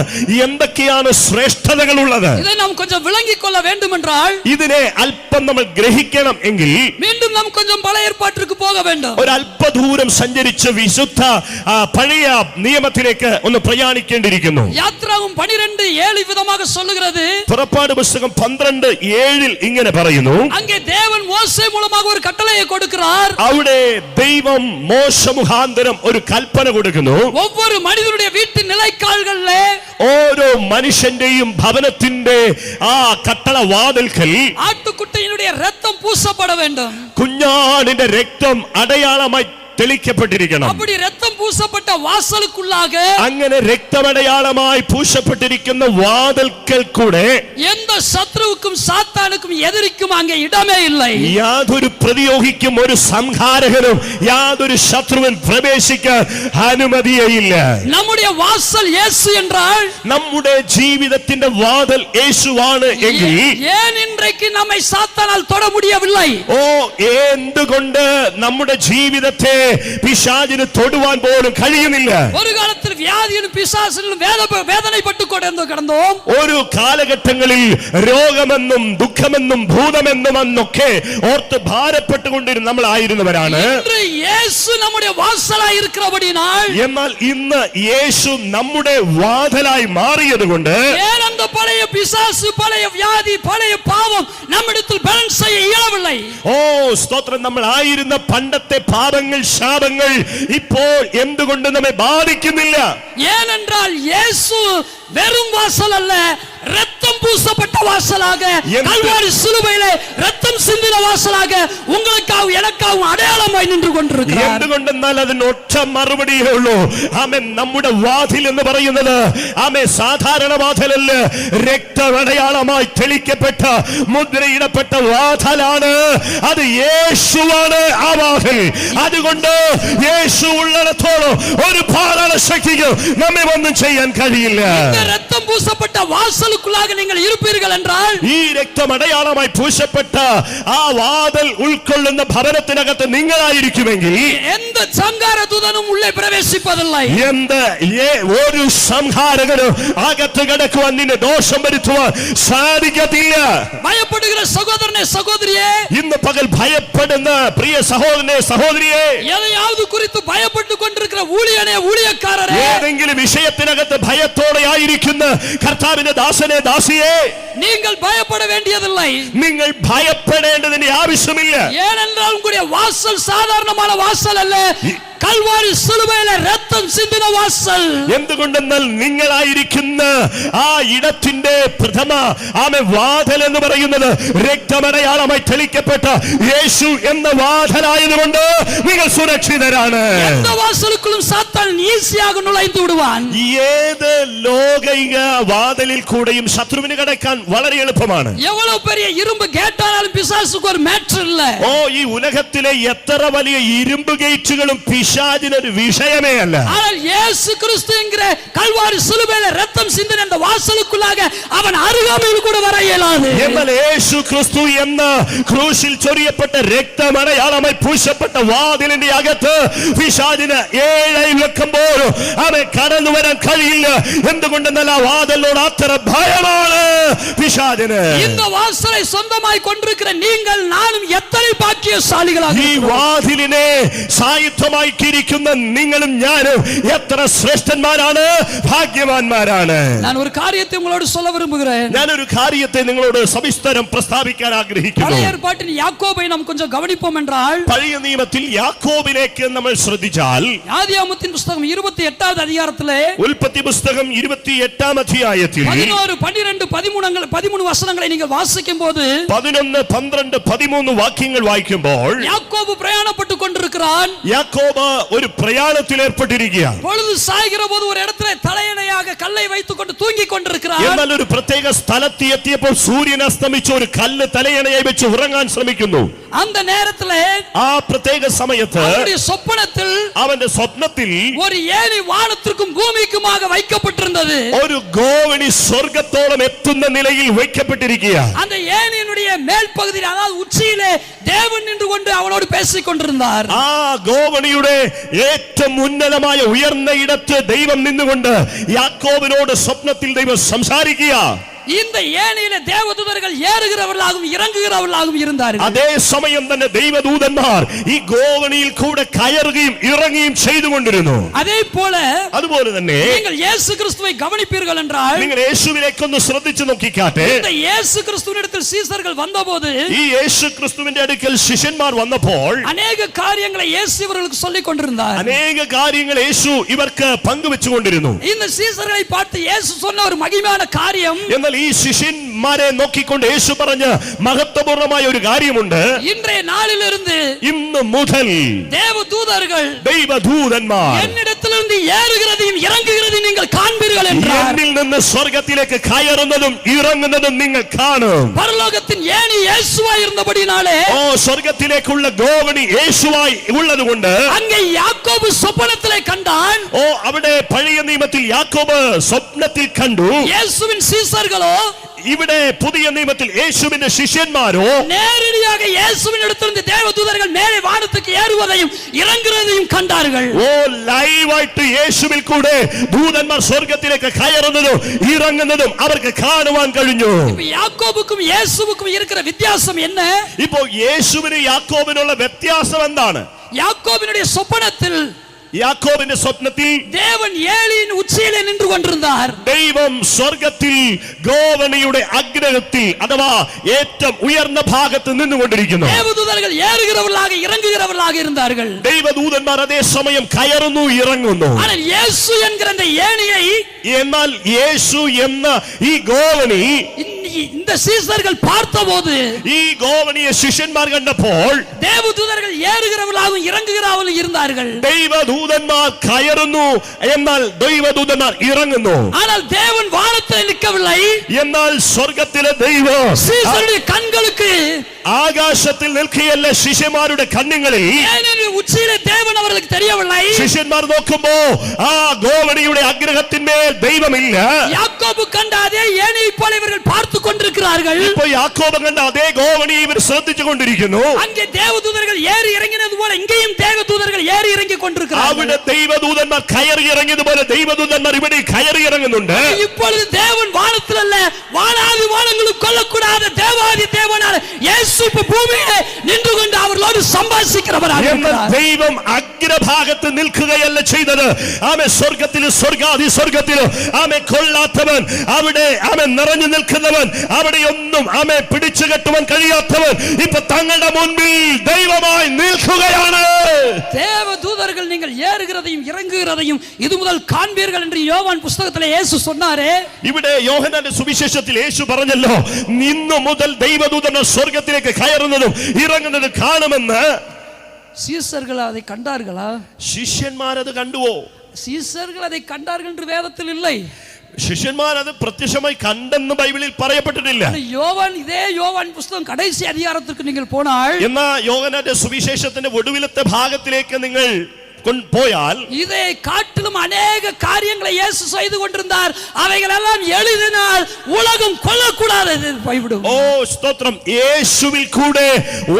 എന്തൊക്കെയാണ് ശ്രേഷ്ഠതകൾ ഉള്ളത്? ഇதை நாம் கொஞ்சம் விளங்கிக் கொள்ள வேண்டும் என்றால், ഇതിനെ അല്പം നമ്മൾ ഗ്രഹിക്കണം എങ്കിൽ மீண்டும் நாம் கொஞ்சம் பழைய ஏற்பாட்டிற்கு போக வேண்டும். ഒരു അല്പദൂരം സഞ്ചരിച്ച് വിശുദ്ധ പഴയ നിയമത്തിലേക്ക് ഒന്ന് പ്രയാണിക്കേണ്ടിയിരിക്കുന്നു. യാത്രാവും 12:7 വിധமாக சொல்லுகிறது. പുറപ്പാട് പുസ്തകം 12:7 ഇങ്ങനെ പറയുന്നു, அங்கே தேவன் மோசே மூலமாக ஒரு கட்டளையை கொடுக்கிறார். അവിടെ ദൈവം മോശ മുഖാന്തരം ഒരു കൽപ്പന കൊടുക്കുന്നു. ஒவ்வொரு மனிதனுடைய வீட்டு நிலைக்கால்களிலே, ഓരോ മനുഷ്യന്റെയും ഭവനത്തിന്റെ ആ കട്ടള വാതിൽക്കൽ ஆட்டுக்குட்டியினுடைய இரத்தம் பூசப்பட வேண்டும். കുഞ്ഞാടിന്റെ രക്തം അടയാളമായി തെളിക്കപ്പെട്ടിരിക്കണം. அப்படி இரத்தம் பூசப்பட்ட வாசலுக்குள்ளாக, അങ്ങനെ രക്തമടയാളമായി പൂശപ്പെട്ടിരിക്കുന്ന വാതിൽക്കൽ കൂടെ எந்த சத்ருவுக்கும் சாத்தானுக்கும் எதிரிக்கும் அங்கே இடமே இல்லை. യാതൊരു പ്രതിയോഗിക്കും ഒരു സംഹാരകനും യാതൊരു ശത്രുവിൻ പ്രവേശിക്കാൻ അനുമതിയില്ല. நம்முடைய வாசல் இயேசு என்றால் നമ്മുടെ ജീവിതത്തിന്റെ വാതിൽ യേശുവാണ് എങ്കിൽ ஏன் இன்றைக்கு நம்மை சாத்தானால் தொட முடியவில்லை? ഓ എന്തുകൊണ്ട് നമ്മുടെ ജീവിതത്തെ പിശാചിന് തൊടുവാൻ പോലും കഴിയുന്നില്ല? ஒரு காலத்தில் வியாதியிலும் பிசாசிலும் வேதனைப்பட்டு கிடந்தோம். ഒരു കാലഘട്ടങ്ങളിൽ രോഗമെന്നും ദുഃഖമെന്നും ഭൂതമെന്നും എന്നൊക്കെ ഓർത്ത് ഭാരപ്പെട്ടുകൊണ്ടിരുന്ന നമ്മളായിരുന്നവരാണ്. இன்று இயேசு நம்முடைய வாசலாய் இருக்கிறபடியால், എന്നാൽ ഇന്ന് യേശു നമ്മുടെ വാതിലായി മാറിയതുകൊണ്ട് ஏன் அந்த பழைய பிசாசு, பழைய வியாதி, பழைய பாவம் நம்மிடத்தில் பேலன்ஸ் செய்ய இயலவில்லை? ഓ സ്തോത്രം, നമ്മൾ ആയിരുന്ന പണ്ടത്തെ പാപങ്ങൾ ശാപങ്ങൾ ഇപ്പോൾ എന്തുകൊണ്ട് നമ്മെ ബാധിക്കുന്നില്ല? ஏனென்றால் இயேசு வெறும் வாசல் அல்ல, ரத்தம் பூசப்பட்ட வாசலாக, கல்வாரி சிலுவையிலே ரத்தம் சிந்தின வாசலாக உங்களுக்காகவும் எனக்காகவும் அடையாளமாய் நின்று கொண்டிருக்கிறார். എന്തുകൊണ്ടെന്നാൽ അതിന് ഒറ്റ മറുപടിയേ ഉള്ളൂ. ആമേൻ. നമ്മുടെ വാതിൽ എന്ന് പറയുന്നത് ആമേൻ സാധാരണ വാതിലല്ല, രക്തമടയാളമായി തെളിക്കപ്പെട്ട മുദ്രയിടപ്പെട്ട വാതിലാണ്. അത് യേശുവാണ് ആ വാതിൽ. അതുകൊണ്ട് യേശു ഉള്ളിടത്തോളം ഒരു പാതാള ശക്തിക്ക് നമ്മെ ഒന്നും ചെയ്യാൻ കഴിയില്ല. ரத்தம் பூசப்பட்ட வாசலுக்குள்ளாக நீங்கள் இருப்பீர்கள் என்றால், ഈ രക്തമടയാളമായി പൂശപ്പെട്ട ആ വാതിൽ ഉൾക്കൊള്ളുന്ന ഭവനത്തിനകത്ത് നിങ്ങളായിരിക്കുമെങ്കിൽ எந்த சங்கார தூதனும் உள்ளே பிரவேசிப்பதில்லை. ഒരു സംഹാരകനും അകത്ത് കിടക്കുവാൻ നിന്നെ ദോഷം വരുത്തുവാൻ സാധിക്കത്തില്ല. பயப்படுகிற சகோதரனே, சகோதரியே, ഇന്ന് പകൽ ഭയപ്പെടുന്ന പ്രിയ സഹോദരനെ, സഹോദരിയെ, எதையாவது குறித்து பயப்பட்டு கொண்டிருக்கிற ஊழியனே, ஊழியக்காரரே, ഏതെങ്കിലും വിഷയത്തിനകത്ത് ഭയത്തോടെ ആയിരിക്കുന്ന കർത്താവിന്റെ ദാസനെ, ദാസിയെ, நீங்கள் பயப்பட வேண்டியதில்லை. നിങ്ങൾ ഭയപ്പെടേണ്ടതിന്റെ ആവശ്യമില്ല. ஏனென்றால் உங்களுடைய வாசல் சாதாரணமான வாசல் அல்ல, കൽവാരി സിലുവയിലെ രക്തം സിന്ദിന വാസൽ. എന്തുകൊണ്ടെന്നാൽ നിങ്ങളായിരിക്കുന്ന ആ ഇടത്തിന്റെ പ്രഥമ ആമേ വാതിൽ എന്ന് പറയുന്നത് രക്തമടയാളമായി തെളിക്കപ്പെട്ട യേശു എന്ന വാതിലായതുകൊണ്ട് നിങ്ങൾ സുരക്ഷിതരാണ്. எந்த வாசலுக்குள்ளும் சாத்தான் ஈஸியாக நுழைந்து விடுவான். ഏത് ലോകൈക വാതിലിൽ കൂടെയും ശത്രുവിന് കടക്കാൻ വളരെ എളുപ്പമാണ്. எவ்வளவு பெரிய இரும்பு கேட்டாலும் பிசாசுக்கு ஒரு மேட்டர் இல்ல. ഓ ഈ ഉലകത്തിലെ എത്ര വലിയ ഇരുമ്പ് ഗേറ്റുകളും പിശാചിനൊരു വിഷയമേ അല്ല. ஆனால் இயேசு கிறிஸ்து என்கிற கல்வாரி சிலுவையிலே ரத்தம் சிந்தின அந்த வாசலுக்குள்ளாக அவன் அருகாமையில் கூட வர இயலாது. എന്നാൽ യേശു ക്രിസ്തു എന്ന ക്രൂശിൽ ചൊരിയപ്പെട്ട രക്തമടയാളമായി പൂശപ്പെട്ട വാതിലിന്റെ അകത്ത് പിശാചിന് ഏഴായി വെക്കുമ്പോൾ അവൻ കടന്നു വരാൻ കഴിയില്ല. എന്തുകൊണ്ടെന്നാൽ ആ വാതിലിനോട് അത്ര ഭയമാണ് പിശാചിന്. இந்த வாசலை சொந்தமாய் கொண்டிருக்கிற நீங்கள் நானும் எத்தனை பாக்கியசாலிகளாக. ഈ വാതിലിനെ സായുധമാക്കിയിരിക്കുന്ന നിങ്ങളും ഞാനും എത്ര ശ്രേഷ്ഠന്മാരാണ്, ഭാഗ്യവാന്മാരാണ്. நான் ஒரு காரியத்தை உங்களோடு சொல்ல விரும்புகிறேன். ഞാനൊരു കാര്യത്തെ നിങ്ങളോട് സവിസ്തരം പ്രസ്താവിക്കാൻ ആഗ്രഹിക്കുന്നു. பழைய ஏற்பாட்டின் யாக்கோபை நாம் கொஞ்சம் கவனிப்போம் என்றால், പഴയ നിയമത്തിൽ യാക്കോബിലേക്ക് നമ്മൾ ശ്രദ്ധിച്ചാൽ ஆதியாகமத்தின் புத்தகம் 28வது அதிகாரத்திலே ഉൽപ്പത്തി പുസ്തകം 28-ാം അധ്യായത്തിൽ 11, 12, 13 വചനங்களை நீங்கள் வாசிக்கும் போது 11, 12, 13 വാക്യങ്ങൾ വായിക്കുമ്പോൾ யாக்கோபு பிரயாணப்பட்டு கொண்டிருக்கிறான். യാക്കോബ് ഒരു പ്രയാണത്തിൽ ഏർപ്പെട്ടിരിക്കുകയാണ്. பொழுது சாய்கிற போது ஒரு இடத்துல தலையணையாக கல்லை வைத்துக் கொண்டு தூங்கிக் கொண்டிருக்கிறான். എന്നാൽ ഒരു പ്രത്യേക സ്ഥലത്ത് എത്തിയപ്പോൾ സൂര്യൻ അസ്തമിച്ച ഒരു കല്ല് തലയണയായി വെച്ച് ഉറങ്ങാൻ ശ്രമിക്കുന്നു. அந்த நேரத்திலே ആ പ്രത്യേക സമയത്ത് அவனுடைய சொப்பனத்தில் അവന്റെ സ്വപ്നത്തിൽ ஒரு ஏணி வானத்திற்கும் பூமிக்குமாக வைக்கப்பட்டிருந்தது. ഒരു ഗോവണി സ്വർഗത്തോളം എത്തുന്ന നിലയിൽ വയ്ക്കപ്പെട്ടിരിക്കുകയാണ്. அந்த ஏணியினுடைய மேல் பகுதியில், அதாவது உச்சியிலே தேவன் நின்று கொண்டு அவனோடு பேசிக் கொண்டிருந்தார். ആ ഗോവണിയുടെ ഏറ്റവും ഉന്നതമായ ഉയർന്ന ഇടത്ത് ദൈവം നിന്നുകൊണ്ട് യാക്കോബിനോട് സ്വപ്നത്തിൽ ദൈവം സംസാരിക്കുക. இந்த ஏணியிலே தேவதூதர்கள் ஏறுகிறவர்களாகவும் இறங்குகிறவர்களாகவும் இருந்தார்கள். അതേ സമയം തന്നെ ദൈവദൂതന്മാർ ഈ ഗോവണിയിൽ കൂടെ കയറുകയും ഇറങ്ങുകയും ചെയ്തുകൊണ്ടിരുന്നു. അതുപോലെ തന്നെ நீங்கள் இயேசு கிறிஸ்துவை கவனிப்பீர்கள் என்றால், നിങ്ങൾ യേശുവിലേക്കൊന്ന് ശ്രദ്ധിച്ചു നോക്കിക്കാട്ടെ. இந்த இயேசு கிறிஸ்துவினிடத்தில் சீசர்கள் வந்தபோது, ഈ യേശു ക്രിസ്തുവിന്റെ അടുക്കൽ ശിഷ്യന്മാർ വന്നപ്പോൾ அநேக காரியங்களை இயேசு இவர்களுக்கு சொல்லிக் கொண்டிருந்தார். അനേക കാര്യങ്ങൾ യേശു ഇവർക്ക് പങ്കുവെച്ചുകൊണ്ടിരുന്നു. இந்த சீசர்களை பார்த்து இயேசு சொன்ன ஒரு மகிமையான காரியம், എന്നാൽ ഈ ശിഷ്യന്മാർ ശിഷ്യന്മാരെ നോക്കിക്കൊണ്ട് യേശു പറഞ്ഞ മഹത്വപൂർണമായ ഒരു കാര്യമുണ്ട്. இன்றைய நாளிலிருந்து ഇന്ന് മുതൽ தேவதூதர்கள் ദൈവദൂതന്മാർ என்னிடத்திலிருந்து ஏறுகிறதையும் இறங்குகிறதையும் நீங்கள் காண்பீர்கள் என்றார். എന്നിൽ നിന്ന് സ്വർഗ്ഗത്തിലേക്ക് കയറുന്നതും ഇറങ്ങുന്നതും നിങ്ങൾ കാണും. பரலோகத்தின் ஏணி இயேசுவாய் இருந்தபடினாலே ഓ സ്വർഗ്ഗത്തിലേക്കുള്ള ഗോവണി യേശുവായി ഉള്ളതുകൊണ്ട് அங்கே யாக்கோபு சொப்பனத்திலே கண்டான். ഓ അവിടെ പഴയ നിയമത്തിൽ യാക്കോബ് സ്വപ്നത്തിൽ കണ്ടു. இயேசுவின் சீசர்களோ ഇവിടെ പുതിയ നിയമത്തിൽ യേശുവിന്റെ ശിഷ്യന്മാരോ நேரடியாக இயேசுவின் இடத்திலிருந்து தேவதூதர்கள் மேலே வானத்துக்கு ஏறுவதையும் இறங்குறதையும் கண்டார்கள். ഓ ലൈവായിട്ട് യേശുവിൽ കൂടെ ദൂതന്മാർ സ്വർഗ്ഗത്തിലേക്ക് കയറുന്നതും ഇറങ്ങുന്നതും അവർക്ക് കാണുവാൻ കഴിഞ്ഞു. யாக்கோபுக்கும் இயேசுவுக்கும் இருக்கிற வித்தியாசம் என்ன? ഇപ്പോൾ യേശുവിന് യാക്കോബിനുള്ള വ്യത്യാസം എന്താണ്? யாக்கோபினுடைய சொப்பனத்தில் യാക്കോബിന്റെ സ്വപ്നത്തിൽ தேவன் ஏழியின் உச்சியிலே நின்று கொண்டிருந்தார். ദൈവം സ്വർഗ്ഗത്തിൽ ഗോവണിയുടെ അഗ്രഹത്തിൽ അഥവാ ഏറ്റവും ഉയർന്ന ഭാഗത്ത് നിന്നുകൊണ്ടിരിക്കുന്നു. தேவதூதர்கள் ஏறுகிறவர்களாக இறங்குகிறவர்களாக இருந்தார்கள். ദൈവദൂതന്മാർ അതേ സമയം കയറുന്നു ഇറങ്ങുന്നു. ஆனால் இயேசு என்கிற அந்த ஏணியை എന്നാൽ യേശു എന്ന ഈ ഗോവണി இந்த சீசர்கள் பார்த்தபோது ഈ ഗോവണിയെ ശിഷ്യന്മാർ കണ്ടപ്പോൾ தேவதூதர்கள் ஏறுகிறவர்களாகவும் இறங்குகிறவர்களும் இருந்தார்கள். ദൈവദൂതന്മാർ കയറുന്നു എന്നാൽ ദൈവദൂതന്മാർ ഇറങ്ങുന്നു. ஆனால் தேவன் வானத்தில் நிற்கவில்லை. എന്നാൽ സ്വർഗ്ഗത്തിലെ ദൈവം சீசருடைய கண்களுக்கு ആകാശത്തിൽ നിൽക്കുകയല്ല, ശിഷ്യന്മാരുടെ കണ്ണുകളിൽ ஏணியின் உச்சியிலே தேவன் அவர்களுக்கு தெரியவில்லை. ശിഷ്യന്മാർ നോക്കുമ്പോ ആ ഗോവണിയുടെ അഗ്രഹത്തിന്മേൽ ദൈവമില്ല. யாக்கோபு கண்ட அதே ஏணியை போல இவர்கள் பார்த்து கொண்டிருக்கிறார்கள். ഇപ്പോ യാക്കോബ് കണ്ട അതേ ഗോവണിയെ ഇവർ ശ്രദ്ധിച്ചു കൊണ്ടിരിക്കുന്നു. அங்கே தேவதூதர்கள் ஏறி இறங்கினது போல இங்கேயும் தேவதூதர்கள் ஏறி இறங்கி கொண்டிருக்கிறார்கள். അവിടെ ദൈവദൂതന്മാർ കയറി ഇറങ്ങിയതുപോലെ ദൈവദൂതന്മാർ ഇവിടെ കയറി ഇറങ്ങുന്നുണ്ട്. இப்பொழுது தேவன் வானத்தில் அல்ல, வானாதி வானங்களும் கொள்ளக்கூடாத தேவாதி தேவனான இயேசு இப்ப பூமியிலே நின்று கொண்டு அவர்களோடு சம்பாஷிக்கிறவராக இருக்கிறார். ദൈവം അഗ്രഭാഗത്ത് നിൽക്കുകയല്ല ചെയ്തത്. ആമേൻ സ്വർഗ്ഗത്തിലും സ്വർഗ്ഗാദി സ്വർഗ്ഗത്തിലും ആമേൻ കൊള്ളാത്തവൻ, അവിടെ ആമേൻ നിറഞ്ഞു നിൽക്കുന്നവൻ, അവിടെ ഒന്നും ആമേൻ പിടിച്ചു കെട്ടുവാൻ കഴിയാത്തവൻ ഇപ്പൊ തങ്ങളുടെ മുൻപിൽ ദൈവമായി നിൽക്കുകയാണ്. தேவதூதர்கள் நீங்கள் ஏறுகிறதையும் இறங்குகிறதையும் இது முதல் காண்பீர்கள் என்று யோவான் புத்தகத்திலே இயேசு சொன்னாரே. ഇവിടെ യോഹന്നാന്റെ സുവിശേഷത്തിൽ യേശു പറഞ്ഞല്ലോ, ഇന്നു മുതൽ ദൈവദൂതന്മാർ സ്വർഗ്ഗത്തിലേക്ക് കയറുന്നതും ഇറങ്ങുന്നതും കാണുമെന്ന്. சீசர்கள் அதை கண்டார்களா? ശിഷ്യന്മാരത് കണ്ടുവോ? சீசர்கள் அதை கண்டார்கள் என்று வேதத்தில் இல்லை. ശിഷ്യന്മാർ അത് പ്രത്യക്ഷമായി കണ്ടെന്ന് ബൈബിളിൽ പറയപ്പെട്ടിട്ടില്ല. இதே யோவான் புத்தகம் கடைசி அதிகாரத்திற்கு நீங்கள் போனால், എന്നാ യോഹന്നാന്റെ സുവിശേഷത്തിന്റെ ഒടുവിലത്തെ ഭാഗത്തിലേക്ക് നിങ്ങൾ போயால் இதை காட்டிலும் அநேக காரியங்களை இயேசு செய்து கொண்டிருந்தார். அவைகள் எல்லாம் எழுதினால் உலகம் கொள்ளக்கூடாது போய்விடும். ഓ സ്തോത്രം. യേശുവിൽ കൂടെ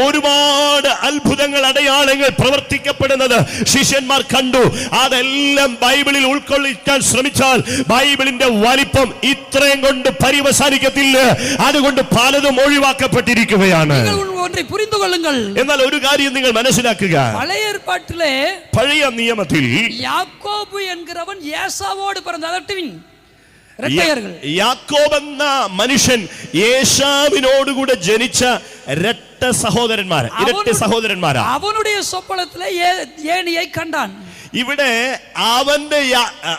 ഒരുപാട് അത്ഭുതങ്ങൾ അടയാളങ്ങൾ പ്രവർത്തിക്കപ്പെടുന്നത് ശിഷ്യന്മാർ കണ്ടു. അതെല്ലാം ബൈബിളിൽ ഉൾക്കൊള്ളിക്കാൻ ശ്രമിച്ചാൽ ബൈബിളിന്റെ വലിപ്പം ഇത്രയും കൊണ്ട് പര്യവസാനിക്കത്തില്ല. അതുകൊണ്ട് പലതും ഒഴിവാക്കപ്പെട്ടിരിക്കുകയാണ്. ஒன்றை புரிந்து கொள்ளுங்கள். എന്നാൽ ഒരു കാര്യം നിങ്ങൾ മനസ്സിലാക്കുക. பழைய ஏற்பாட்டிலே പഴയ നിയമത്തിൽ യാക്കോബ് എன்கிறவൻ ഏസാവോട് പിറന്ന അടട്ടിവിൻ രട്ടയர்கள். യാക്കോബ് എന്ന മനുഷ്യൻ ഏശാവിനോടുകൂടെ ജനിച്ച രട്ട സഹോദരന്മാരാ, ഇരട്ട സഹോദരന്മാരാ. അവനുடைய സ്വപ്നത്തിലെ ഏണിயை കണ്ടാൻ. ഇവിടെ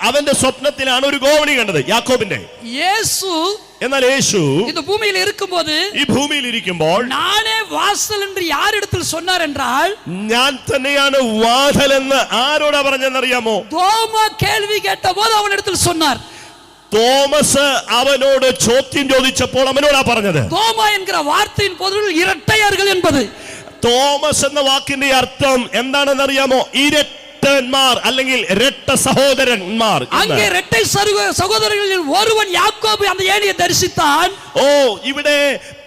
അവന്റെ സ്വപ്നത്തിലാണ് ഒരു ഗോവണി കണ്ടത് യാക്കോബിന്റെ. യേശു എന്നാൽ യേശു இந்த பூமியில் இருக்கும்போது, ഈ ഭൂമിയിൽ ഇരിക്കുമ്പോൾ நானே வாசல் என்று யாரிடத்தில் சொன்னார் என்றால், ഞാൻ തന്നെയാണ് വാതിൽ എന്ന് ആരോടാ പറഞ്ഞെന്നറിയാമോ? തോമാ കേൾവി കേട്ടപ്പോൾ അവനിടത്തിൽ சொன்னார். തോമസ് അവനോട് ചോദ്യം ചോദിച്ചപ്പോൾ അവനോടാ പറഞ്ഞത്. തോമാ എன்கிற வார்த்தையின் பொருள் இரட்டையர்கள் என்பது. തോമസ് എന്ന വാക്കിന്റെ അർത്ഥം എന്താണെന്നറിയാമോ? ഇരട്ടന്മാർ അല്ലെങ്കിൽ ഇരട്ട സഹോദരന്മാർ. அங்கே இரட்டை சகோதரர்களில் ஒருவன் யாக்கோபு அந்த ஏணியை தரிசித்தான். ഓ ഇവിടെ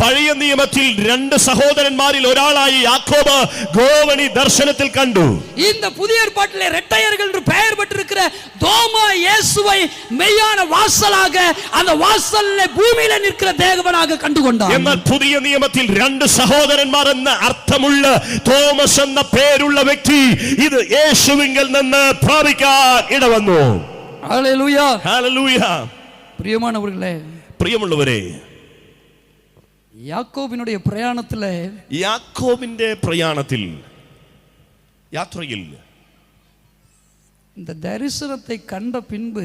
പഴയ നിയമത്തിൽ രണ്ട് സഹോദരന്മാരിൽ ഒരാളായി യാക്കോബ് ഗോവണി ദർശനത്തിൽ കണ്ടു. இந்த புதிய ஏற்பாட்டிலே இரட்டையர்கள் என்று பெயர் பெற்றிருக்கிற தோமா இயேசுவை மெய்யான வாசலாக, அந்த வாசலிலே பூமியிலே நிற்கிற தேவனாக കണ്ടുകൊണ്ടാൻ. എന്നാൽ പുതിയ നിയമത്തിൽ രണ്ട് സഹോദരന്മാർ എന്ന അർത്ഥമുള്ള തോമസ് എന്ന പേരുള്ള വ്യക്തി ഇത് യേശുവിങ്കൽ നിന്ന് പ്രാപിക്കാൻ ഇടവന്നു. Hallelujah, hallelujah. പ്രിയമാനവர்களே, പ്രിയമുള്ളവരെ, യാക്കോബിനുடைய പ്രയാണത്തിലെ, യാക്കോബിന്റെ പ്രയാണത്തിൽ യാത്രയിൽ இந்த தரிசனத்தை கண்ட பின்பு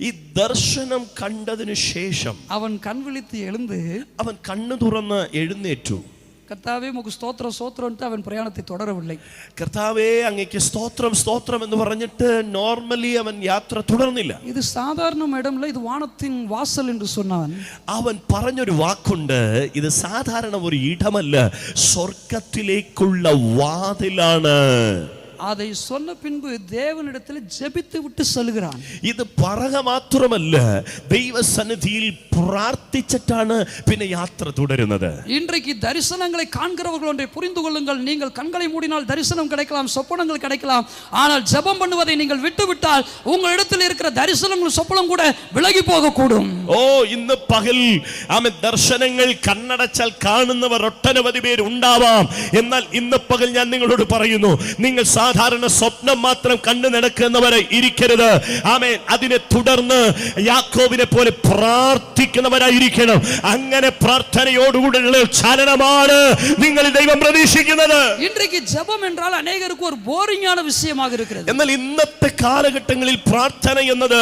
ഈ ദർശനം കണ്ടതിനു ശേഷം அவன் கண் விழித்து எழுந்து അവൻ കണ്ണു തുറന്ന് എഴുന്നേറ്റു. கர்த்தாவே உமக்கு ஸ்தோத்திரம் ஸ்தோத்திரம்ட்டு அவன் பிரயாணத்தை தொடரவில்லை. കർത്താവേ അങ്ങേക്ക് സ്തോത്രം സ്തോത്രം എന്ന് പറഞ്ഞിട്ട് നോർമലി അവൻ യാത്ര തുടർന്നില്ല. இது சாதாரண இடம்ல, இது வானத்தின் வாசல் என்று சொன்னான். അവൻ പറഞ്ഞൊരു വാക്കുണ്ട്, ഇത് സാധാരണ ഒരു ഇടമല്ല, സ്വർഗത്തിലേക്കുള്ള വാതിലാണ്. அதை சொன்ன பின்பு தேவனிடத்தில் ஜெபித்து விட்டு செல்கிறான். ഇത് പറക മാത്രമല്ല, ദൈവസന്നിധിയിൽ പ്രാർത്ഥിച്ചിട്ടാണ് പിന്നെ യാത്ര തുടരുന്നത്. இன்றைக்கு தரிசனங்களை காண்கிறவர்கள் ஒன்றை புரிந்து கொள்ளுங்கள். நீங்கள் கண்களை மூடினால் தரிசனம் கிடைக்கலாம், சொப்பனங்கள் கிடைக்கலாம். ஆனால் ஜெபம் பண்ணுவதை நீங்கள் விட்டுவிட்டால் உங்களிடத்தில் இருக்கிற தரிசனங்களும் சொப்பனம் கூட விலகி போகக்கூடும். ഓ, ഇന്ന് പകൽ ആമേൻ ദർശനങ്ങൾ കണ്ണടച്ചാൽ കാണുന്നവർ ഒട്ടനവധി പേര് ഉണ്ടാവാം. എന്നാൽ ഇന്ന് പകൽ ഞാൻ നിങ്ങളോട് പറയുന്നു, നിങ്ങൾ സാധാരണ സ്വപ്നം മാത്രം കണ്ടു നടക്കുന്നവരെ ഇരിക്കരുത്. ആമേൻ. അതിനെ തുടർന്ന് യാക്കോബിനെ പോലെ പ്രാർത്ഥിക്കുന്നവരായിരിക്കണം. അങ്ങനെ പ്രാർത്ഥനയോടുകൂടിയുള്ള ചലനമാണ് നിങ്ങൾ ദൈവം പ്രതീക്ഷിക്കുന്നത്. இன்றைக்கு ஜெபம் என்றால் அநேகருக்கு ஒரு போரிங்கான விஷயமாக இருக்கிறது. എന്നാൽ ഇന്നത്തെ കാലഘട്ടങ്ങളിൽ പ്രാർത്ഥന എന്നത്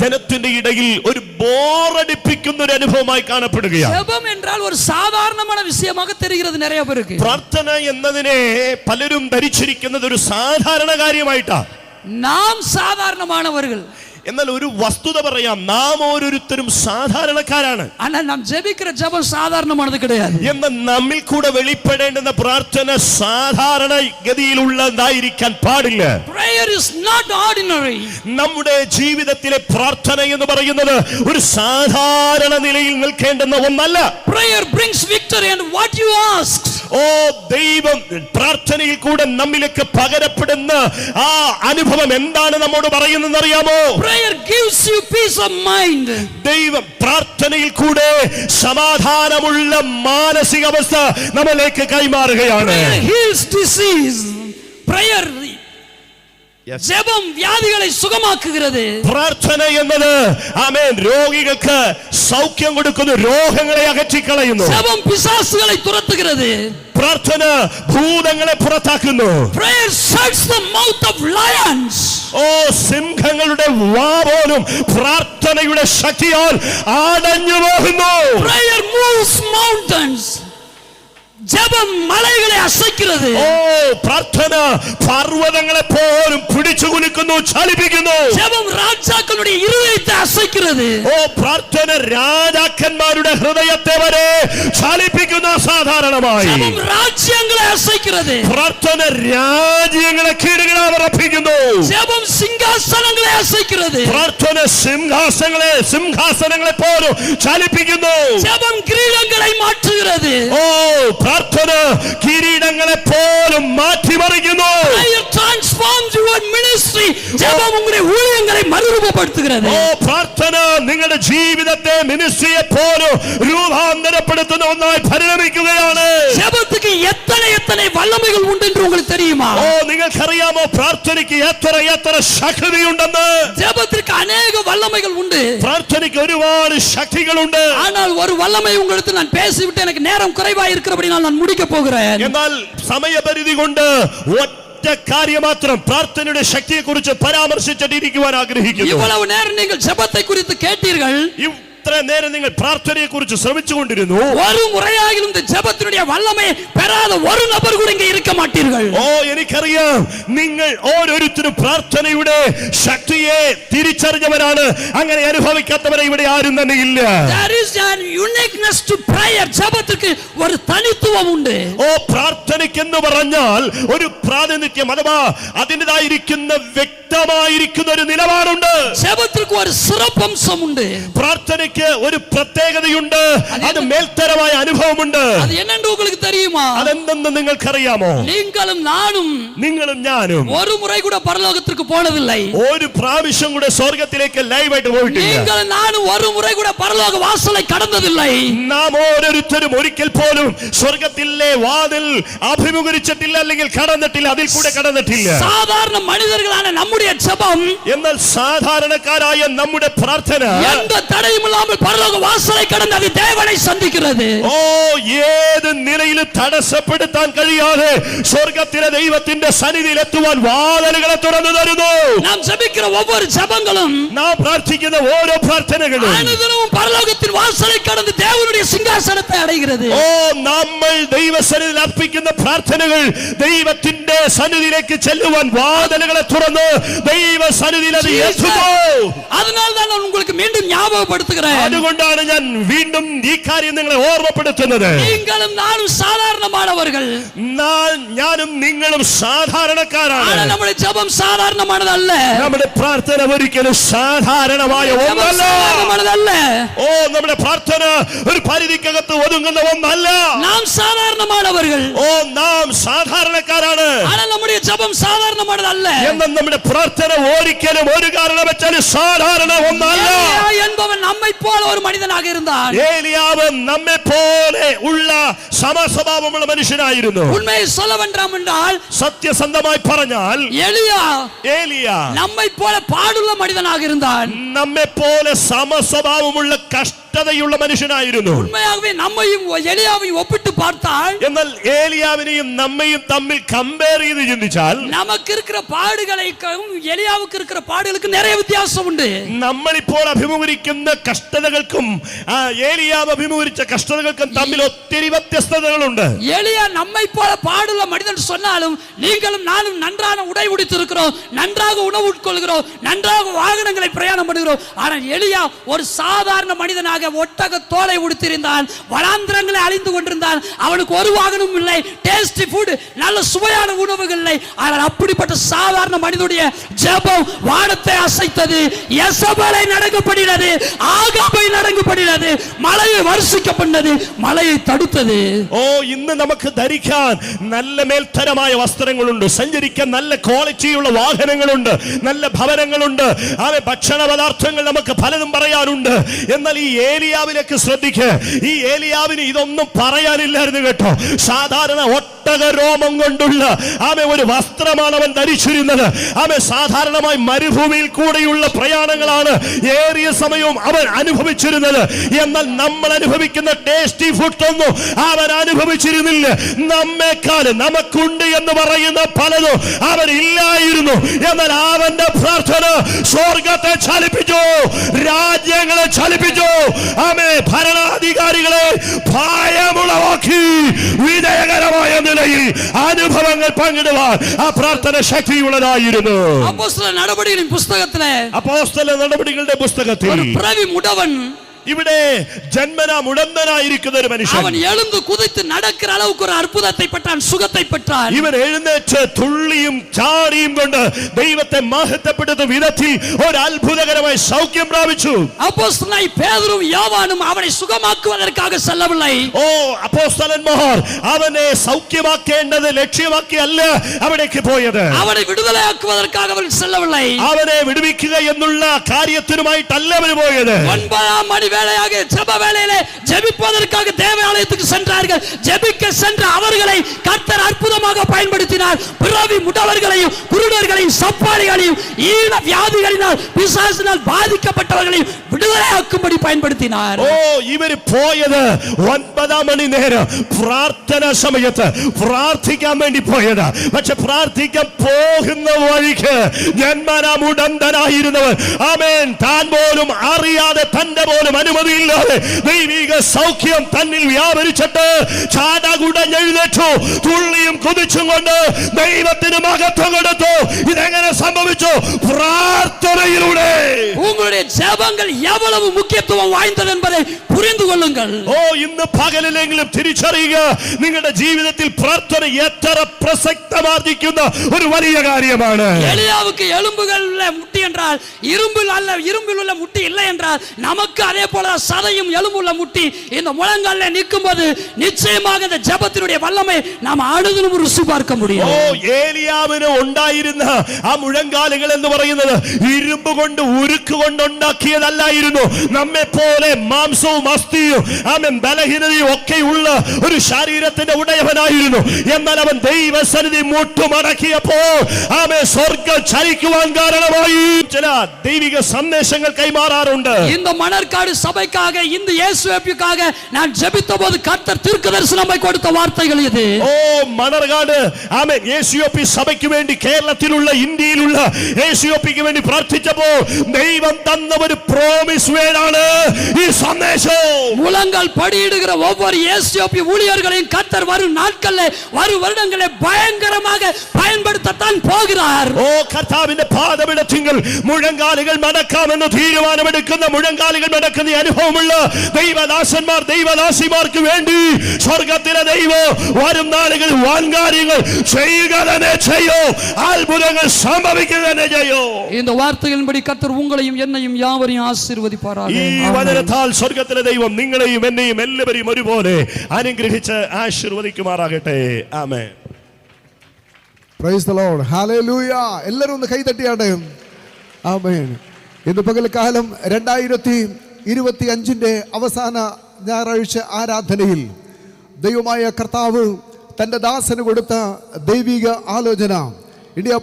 ജനത്തിന്റെ ഇടയിൽ ഒരു ബോറടിപ്പിക്കുന്ന ഒരു അനുഭവമായി കാണപ്പെടുകയാണ്. ஜெபம் என்றால் ஒரு சாதாரணமான விஷயமாக தெரிகிறது நிறைய பேருக்கு. പ്രാർത്ഥന എന്നതിനെ പലരും ധരിച്ചിരിക്കുന്നത് ഒരു സാധാരണ കാര്യമായിട്ടാ. நாம் சாதாரணமானவர்கள். എന്നാൽ ഒരു വസ്തുത പറയാം, നാം ഓരോരുത്തരും സാധാരണക്കാരാണ്. ஆனால் நாம் ஜெபிக்கிற ஜெபம் சாதாரணமானது கிடையாது. എന്നാൽ നമ്മിൽ കൂടെ വെളിപ്പെടേണ്ടുന്ന പ്രാർത്ഥന സാധാരണ ഗതിയിലുള്ളതായിരിക്കാൻ പാടില്ല. Prayer is not ordinary. നമ്മുടെ ജീവിതത്തിലെ പ്രാർത്ഥന എന്ന് പറയുന്നത് ഒരു സാധാരണ നിലയിൽ നിൽക്കേണ്ടുന്ന ഒന്നല്ല. Prayer brings victory and what you ask. ഓ, ദൈവം പ്രാർത്ഥനയിൽ കൂടെ നമ്മിലേക്ക് പകരപ്പെടുന്ന ആ അനുഭവം എന്താണ് നമ്മോട് പറയുന്നതെന്ന് അറിയാമോ? Prayer gives you peace of mind. ദൈവം പ്രാർത്ഥനയിൽ കൂടെ സമാധാനമുള്ള മാനസികാവസ്ഥ നമ്മിലേക്ക് കൈമാറുകയാണ്. Prayer heals disease. Prayer ജപം വ്യാധികളെ സുഖമാക്കുகிறது. പ്രാർത്ഥന എന്നത് ആമേൻ രോഗികൾക്ക് സൗഖ്യം കൊടുക്കുന്നു, രോഗങ്ങളെ അകറ്റിക്കളയുന്നു. ജപം പിശാചുകളെ തുരത്തുகிறது. പ്രാർത്ഥന ഭൂതങ്ങളെ പുറത്താക്കുന്നു. Prayer shuts the mouth of lions. ഓ, സിംഹങ്ങളുടെ വാ പോലും പ്രാർത്ഥനയുടെ ശക്തിയാൽ അടഞ്ഞു പോകുന്നു. Prayer moves mountains. ജപം മലകളെ അസൈക്കുന്നത്. ഓ, പ്രാർത്ഥന പർവ്വതങ്ങളെ പോലും പിടിച്ചു കുലുക്കുന്നു, ചലിപ്പിക്കുന്നു. ജപം രാജാക്കളുടെ ഹൃദയത്തെ അസൈക്കുന്നത്. ഓ, പ്രാർത്ഥന രാജാക്കന്മാരുടെ ഹൃദയത്തെ വരെ ചലിപ്പിക്കുന്ന സാധാരണമായി. ജപം രാജ്യങ്ങളെ അസൈക്കുന്നത്. പ്രാർത്ഥന രാജ്യങ്ങളെ കീഴുകളാവർപ്പിക്കുന്നു. ജപം സിംഹാസനങ്ങളെ അസൈക്കുന്നത്. പ്രാർത്ഥന സിംഹാസനങ്ങളെ പോലും ചലിപ്പിക്കുന്നു. ജപം കിരീടങ്ങളെ മാറ്റുகிறது. ഓ, പ്രാർത്ഥന കിരീടങ്ങളെ പോലും മാറ്റിമറിക്കുന്നു. Prayer transforms your ministry. ജപം ഉങ്ങളുടെ ഊഴിയങ്ങളെ മറുരൂപപ്പെടുത്തുகிறது. ഓ, പ്രാർത്ഥന നിങ്ങളുടെ ജീവിതത്തെ മിനിസ്ട്രിയെ പോലും രൂപാന്തരപ്പെടുത്തുന്ന ഒന്നായി പരിണമിക്കുകയാണ്. ജപத்துக்கு എത്ര വല്ലമകൾ ഉണ്ടെന്ന് உங்களுக்கு தெரியுமா? ഓ, നിങ്ങൾക്കറിയാമോ പ്രാർത്ഥനയ്ക്ക് എത്ര ശക്തിയുണ്ടെന്ന്? ജപത്തിற்கு അനേക വല്ലമകൾ ഉണ്ട്. പ്രാർത്ഥനയ്ക്ക് ഒരുപാട് ശക്തികളുണ്ട്. ஆனால் ஒரு வல்லமை உங்களுக்கு நான் பேசிவிட்டு எனக்கு நேரம் குறைவாக இருக்கிறபடியால் நான் முடிக்க போகிறேன். എന്നാൽ സമയപരിധി കൊണ്ട് ഒറ്റ കാര്യം മാത്രം പ്രാർത്ഥനയുടെ ശക്തിയെ കുറിച്ച് പരാമർശിച്ചിട്ടിരിക്കുവാൻ ആഗ്രഹിക്കുന്നു. இவ்வளவு நேரம் நீங்கள் ஜெபத்தை குறித்து கேட்டீர்கள். ഇത്ര നേരം നിങ്ങൾ പ്രാർത്ഥനയെ കുറിച്ച് ശ്രമിച്ചുകൊണ്ടിരുന്നു. ഒരു മുറയാകിലും இந்த ஜெபத்தினுடைய வல்லமையை பெறாத ஒரு நபர் கூட இங்கே இருக்க மாட்டீர்கள். ഓ, എനിക്കറിയാം നിങ്ങൾ ഓരോരുത്തരും പ്രാർത്ഥനയുടെ ശക്തിയെ തിരിച്ചറിഞ്ഞവരാണ്. അങ്ങനെ അനുഭവിക്കാത്തവരെ ഇവിടെ ആരും തന്നെ ഇല്ല. There is an uniqueness to prayer. ജപത്തിற்கு ഒരു തനിത്വം ഉണ്ട്. ഓ, പ്രാർത്ഥനയ്ക്ക് എന്ന് പറഞ്ഞാൽ ഒരു പ്രാതിനിധ്യം അഥവാ അതിൻ്റെതായിരിക്കുന്ന വ്യക്തമായിരിക്കുന്ന ഒരു നിലപാടുണ്ട്. ജപത്തിற்கு ഒരു സിറപ്പംശം ഉണ്ട്. പ്രാർത്ഥനയ്ക്ക് ഒരു പ്രത്യേകതയുണ്ട്, അത് മേൽത്തരമായ അനുഭവമുണ്ട്. അത് என்னன்னு உங்களுக்கு தெரியுமா? അതെന്തെന്ന് നിങ്ങൾക്കറിയാമോ? നിങ്ങളും ഞാനും ഒരു മുறை கூட പരലോകത്തിற்கு പോனதில்லை. ഒരു പ്രാവശ്യം കൂടെ സ്വർഗ്ഗത്തിലേക്ക് ലൈവായിട്ട് പോയിട്ടില്ല. நீங்களும் நானும் ஒரு முறை கூட பரலோக வாசலை கடந்ததில்லை. നാം ഓരോരുത്തരും ഒരിക്കൽ പോലും സ്വർഗ്ഗത്തിലെ വാതിൽ അഭിമുഖീകരിച്ചിട്ടില്ല, അല്ലെങ്കിൽ കടന്നിട്ടില്ല, അതിൽ കൂടെ കടന്നിട്ടില്ല. സാധാരണ മനുഷ്യர்களான நம்முடைய ஜெபம், എന്നാൽ സാധാരണക്കാരായ നമ്മുടെ പ്രാർത്ഥന எந்த தடையும் இல்லாமல் பரலோக வாசலை கடந்து அது தேவனை சந்திக்கிறது. ഓ, ഏത് ഏത് നിലയിൽ തടസ്സപ്പെടുത്താൻ കഴിയാതെ സ്വർഗത്തിലെ ദൈവത്തിന്റെ സന്നിധിയിൽ എത്തുവാൻ വാതിലുകളെ തുറന്നു തരുന്നു. நாம் ஜெபிக்கிற ஒவ்வொரு ஜெபங்களும், നാം പ്രാർത്ഥിക്കുന്ന ഓരോ പ്രാർത്ഥനകളും അനുദിനവും പരലോകത്തിൻ വാസலை கடந்து தேவனுடைய സിംഹാസനത്തെ അടയുகிறது. ഓ, നമ്മൾ ദൈവസന്നിധിയിൽ അർപ്പിക്കുന്ന പ്രാർത്ഥനകൾ ദൈവത്തിന്റെ സന്നിധിയിലേക്ക് ചെല്ലുവാൻ വാതിലുകളെ തുറന്ന് ദൈവ സന്നിധിയിൽ അത് എത്തുന്നു. அதனால தான் நான் உங்களுக்கு மீண்டும் ஞாபகப்படுத்துகிறேன். അതുകൊണ്ടാണ് ഞാൻ വീണ്ടും ഈ കാര്യം നിങ്ങളെ ഓർമ്മപ്പെടുത്തുന്നത്. நீங்களும் நானும் சாதாரணமானவர்கள். ഞാനും നിങ്ങളും സാധാരണക്കാരാണ്. ஆனால் நம்முடைய ஜெபம் சாதாரணமானதல்ல. നമ്മുടെ പ്രാർത്ഥന ഒരിക്കലും സാധാരണമായ ഒന്നല്ല. ഓ, നമ്മുടെ പ്രാർത്ഥന ഒരു പരിധിക്കകത്ത് ഒതുങ്ങുന്ന ഒന്നല്ല. നാം സാധാരണമാനവர்கள். ഓ, നാം സാധാരണക്കാരാണ്. ஆனால் நம்முடைய ஜெபம் சாதாரணமானதல்ல. എന്നാൽ നമ്മുടെ പ്രാർത്ഥന ഒരിക്കലും ഒരു കാരണവശാലും സാധാരണ ഒന്നല്ല. என்பவன் நம்மை போல ஒரு மனிதனாக இருந்தான். ഏലിയാവ് നമ്മെ പോലെ ഉള്ള സമസ്വഭാവമുള്ള മനുഷ്യനായിരുന്നു. ഉണ്മയെ சொல்ல வேண்டாம் என்றால், സത്യസന്ധമായി പറഞ്ഞാൽ ഏലിയ നമ്മை போல பாடுள்ள மனிதனாக இருந்தான். നമ്മെ പോലെ സമസ്വഭാവമുള്ള കഷ്ടതയുള്ള മനുഷ്യനായിരുന്നു. ഉണ്മയാகவே நம்மையும் எலியாவையும் ஒப்பிட்டு பார்த்தால், എന്നാൽ ഏലിയാവിനെയും നമ്മയും തമ്മിൽ കമ്പയർ ചെയ്ത് ചിന്തിച്ചാൽ நமக்கு இருக்கிற பாடுகளுக்கும் எலியாவுக்கு இருக்கிற பாடுகளுக்கு நிறைய வித்தியாசம் உண்டு. നമ്മളിപ്പോൾ അഭിമുഖീകരിക്കുന്ന കഷ്ടതകൾക്കും ഏലിയാവ് അഭിമുഖീകരിച്ച കഷ്ടതകൾക്കും തമ്മിൽ ഒത്തിരി വ്യത്യസ്തതകളുണ്ട്. எலியா நம்மை போல பாடுள்ள மனிதன் சொன்னாலும், நீங்களும் நானும் நன்றான உடை உடுத்திருக்கிறோம், நன்றாக உணவு உட்கொள்கிறோம், நன்றாக வாகனங்களை பிரயாணம் பண்ணுகிறோம். ஆனால் எலியா ஒரு சாதாரண மனிதனாக ஒட்டக தோலை உடுத்திருந்தான், வனாந்திரங்களை அழிந்து கொண்டிருந்தான். அவனுக்கு ஒரு வாகனமும் இல்லை, டேஸ்டி ஃபுட், நல்ல சுவையான உணவுகள் இல்லை. ஆனால் அப்படிப்பட்ட சாதாரண மனிதனுடைய ஜெபம் வானத்தை அசைத்தது, யெசபேலை நடுங்கப்படினது, ஆகாபை நடுங்கப்படினது, மலையை வருஷிக்கப்பட்டது, മലയെ തടുത്തത്. ഓ, ഇന്ന് നമുക്ക് ധരിക്കാൻ നല്ല മേൽത്തരമായ വസ്ത്രങ്ങളുണ്ട്, സഞ്ചരിക്കാൻ നല്ല ക്വാളിറ്റിയുള്ള വാഹനങ്ങളുണ്ട്, നല്ല ഭവനങ്ങളുണ്ട്, ഭക്ഷണ പദാർത്ഥങ്ങൾ നമുക്ക് പലതും പറയാനുണ്ട്. എന്നാൽ ഈ ഏലിയാവിലേക്ക് ശ്രദ്ധിക്കുക. ഈ ഏലിയാവിന് ഇതൊന്നും പറയാനില്ലായിരുന്നു കേട്ടോ. സാധാരണ ഒട്ടക രോമം കൊണ്ടുള്ള ഒരു വസ്ത്രമാണ് അവൻ ധരിച്ചിരുന്നത്. സാധാരണമായി മരുഭൂമിയിൽ കൂടെയുള്ള പ്രയാണങ്ങളാണ് ഏറിയ സമയവും അവൻ അനുഭവിച്ചിരുന്നത്. എന്നാൽ നമ്മൾ അനുഭവിക്കുന്ന ടേസ്റ്റി ഫുഡ് ഒന്നും അവൻ അനുഭവിച്ചിരുന്നില്ല. നമ്മെക്കാൾ നമുക്കുണ്ട് എന്ന് പറയുന്ന പലതും അവനില്ലായിരുന്നു. എന്നാൽ അവന്റെ പ്രാർത്ഥന സ്വർഗത്തെ ചലിപ്പിച്ചു, രാജ്യങ്ങളെ ചലിപ്പിച്ചു. ഭരണാധികാരികളെ ഭയമുളവാക്കി വിജയകരമായ നിലയിൽ അനുഭവങ്ങൾ പങ്കിടുവാൻ ആ പ്രാർത്ഥന ശക്തിയുള്ളതായിരുന്നു. അപ്പോസ്തല നടപടികളുടെ പുസ്തകത്തിൽ ഇവിടെ ജന്മനാ മുടന്തനായിരിക്കുന്ന ഒരു മനുഷ്യൻ, അവൻ എഴുந்து കുതിத்து നടക്കുന്ന அளவுக்கு ഒരു അത്ഭുതത്തെ പെട്ടാൻ, സുഖത്തെ പെട്ടാൻ. ഇവൻ എഴുന്നേറ്റ് തുള്ളിയും ചാടിയും കൊണ്ട് ദൈവത്തെ മഹത്വപ്പെടുത്തുന്ന വിധത്തിൽ ഒരു അത്ഭുതകരമായ സൗഖ്യം പ്രാപിച്ചു. അപ്പോസ്തലനായ പേതുരും യോവാനും അവനെ സുഖമാക്കുവதற்காக செல்லவில்லை. ഓ, അപ്പോസ്തലന്മാർ അവനെ സൗഖ്യമാക്കേണ്ടത് ലക്ഷ്യമാക്കിയല്ല അവിടേക്ക് പോയത്. അവനെ വിടുതലയാക്കുവதற்காக അവർ செல்லவில்லை. അവനെ വിടുവിക്കുക എന്നുള്ള കാര്യത്തിനുമായിട്ടല്ല അവർ പോയത്. 9 மணி வேளையாக ஜெப வேளையிலே ஜெபிப்பதற்காக தேவாலயத்துக்கு சென்றார்கள். ஜெபிக்க சென்ற அவர்களை கர்த்தர் அற்புதமாக பயன்படுத்தினார். பிறவி முடவர்களையும் குருடர்களையும் சப்பாளிகளையும் ஈன வியாதிகளினால் பிசாசினால் பாதிக்கப்பட்டவர்களையும் വിടുതലയാക്കുம்படி பயன்படுத்தினார். ഓ, ഇവർ പോയത് 9 മണി നേരം പ്രാർത്ഥനാ സമയത്ത് പ്രാർത്ഥിക്കാൻ വേണ്ടി പോയത്. പക്ഷെ പ്രാർത്ഥിക്കാൻ പോകുന്ന വഴിക്ക് ജന്മനാ മുടന്തനായിരുന്നവൻ താൻ പോലും അറിയാതെ, തന്റെ പോലും അനുമതിയില്ലാതെ ദൈവിക സൗഖ്യം തന്നിൽ വ്യാപരിച്ചിട്ട് ചാടാകുടഞ്ഞെഴുന്നേറ്റു, തുള്ളിയും കുതിച്ചും കൊണ്ട് ദൈവത്തിന് മഹത്വം കൊടുത്തു. ഇതെങ്ങനെ സംഭവിച്ചു? പ്രാർത്ഥനയിലൂടെ. உங்களுடைய ஜெபங்கள் எவ்வளவு முக்கியத்துவம் வாய்ந்தது என்பதை புரிந்து கொள்ளுங்கள். ഓ, ഇന്ന് പകലിലെങ്കിലും തിരിച്ചറിയുക, നിങ്ങളുടെ ജീവിതത്തിൽ പ്രാർത്ഥന എത്ര പ്രസക്തമാർജിക്കുന്ന ഒരു വലിയ കാര്യമാണ്. எலியாவுக்கு எலும்புகள் உள்ள முட்டி என்றால் இரும்பில் அல்ல, இரும்பில் உள்ள முட்டி இல்லை என்றால், நமக்கு அதே போல சதையும் எலும்புள்ள முட்டி இந்த முழங்காலில் நிற்கும் போது நிச்சயமாக இந்த ஜெபத்தினுடைய வல்லமை நாம் அனுதினம் ஒரு ருசி பார்க்க ഓ முடியும். ഏലിയാവിന് ഉണ്ടായിരുന്ന ആ മുഴങ്കാലുകൾ എന്ന് പറയുന്നത് ഇരുമ്പ് കൊണ്ട് ഉരുക്ക് കൊണ്ട് ഉണ്ടാക്കിയതല്ലായിരുന്നു. നമ്മെ പോലെ മാംസവും അസ്ഥിയും ആമേൻ ബലഹീനതയും ഒക്കെയുള്ള ഒരു ശരീരത്തിന്റെ ഉടയവനായിരുന്നു. എന്നാൽ അവൻ ദൈവസന്നിധി മുട്ടുമടക്കിയപ്പോൾ ആമേൻ സ്വർഗ്ഗം ചലിക്കുവാൻ കാരണമായി. ചില ദൈവിക സന്ദേശങ്ങൾ കൈമാറാറുണ്ട്. இந்த மணற்காடு சபைக்காக இந்த இயேசுவுக்காக நான் ஜெபித்த போது கர்த்தர் தீர்க்கதரிசனமாய் கொடுத்த வார்த்தைகள் இது. ഓ മണർകാട് ആമേൻ യേശുയോപ്പി സഭയ്ക്ക് വേണ്ടി കേരളത്തിലുള്ള ഇന്ത്യയിലുള്ള യേശുയോപ്പിക്ക് വേണ്ടി പ്രാർത്ഥിച്ചപ്പോൾ ദൈവം തന്ന ഒരു പ്രോമിസ് വേർഡാണ് ഈ സന്ദേശം. முழங்கால் படியிடுகிற ஒவ்வொரு இயேசுயோப்பி ஊழியர்களையும் கர்த்தர் வரும் நாட்களில் வரும் வருடங்களில் பயங்கரமாக பயன்படுத்தத்தான் போகிறார். ഓ കർത്താവിന്റെ പാദപീഠത്തിങ്കൽ മുഴങ്കാലുകൾ മടക്കാമെന്ന് തീരുമാനമെടുക്കുന്ന മുഴങ്കാലുകൾ മടക്കുന്ന അനുഭവമുള്ള ദൈവദാസന്മാർ ദൈവദാസിമാർക്ക് വേണ്ടി സ്വർഗത്തിലെ ദൈവം വരും നാളുകൾ വാൻകാര്യങ്ങൾ ചെയ്യുക തന്നെ ചെയ്യോ, അത്ഭുതങ്ങൾ സംഭവിക്കുക തന്നെ ചെയ്യോ. இந்த வார்த்தைகளின்படி கர்த்தர் உங்களையும் என்னையும் யாவரையும் ஆசீர்வதிப்பாராக. ഈ വചനത്താൽ സ്വർഗത്തിലെ ദൈവം നിങ്ങളെയും എന്നെയും എല്ലാവരെയും ഒരുപോലെ അനുഗ്രഹിച്ച് ആശീർവദിക്കുമാറാകട്ടെ. Amen. Praise the lord. Hallelujah. എല്ലാവരും ഒന്ന് കൈതട്ടിയാട്ടെ. ആമേൻ. ഇന്ന് പകൽക്കാലം 2025 അവസാന ഞായറാഴ്ച ആരാധനയിൽ ദൈവമായ കർത്താവ് തൻ്റെ ദാസന് കൊടുത്ത ദൈവിക ആലോചന ഇന്ത്യ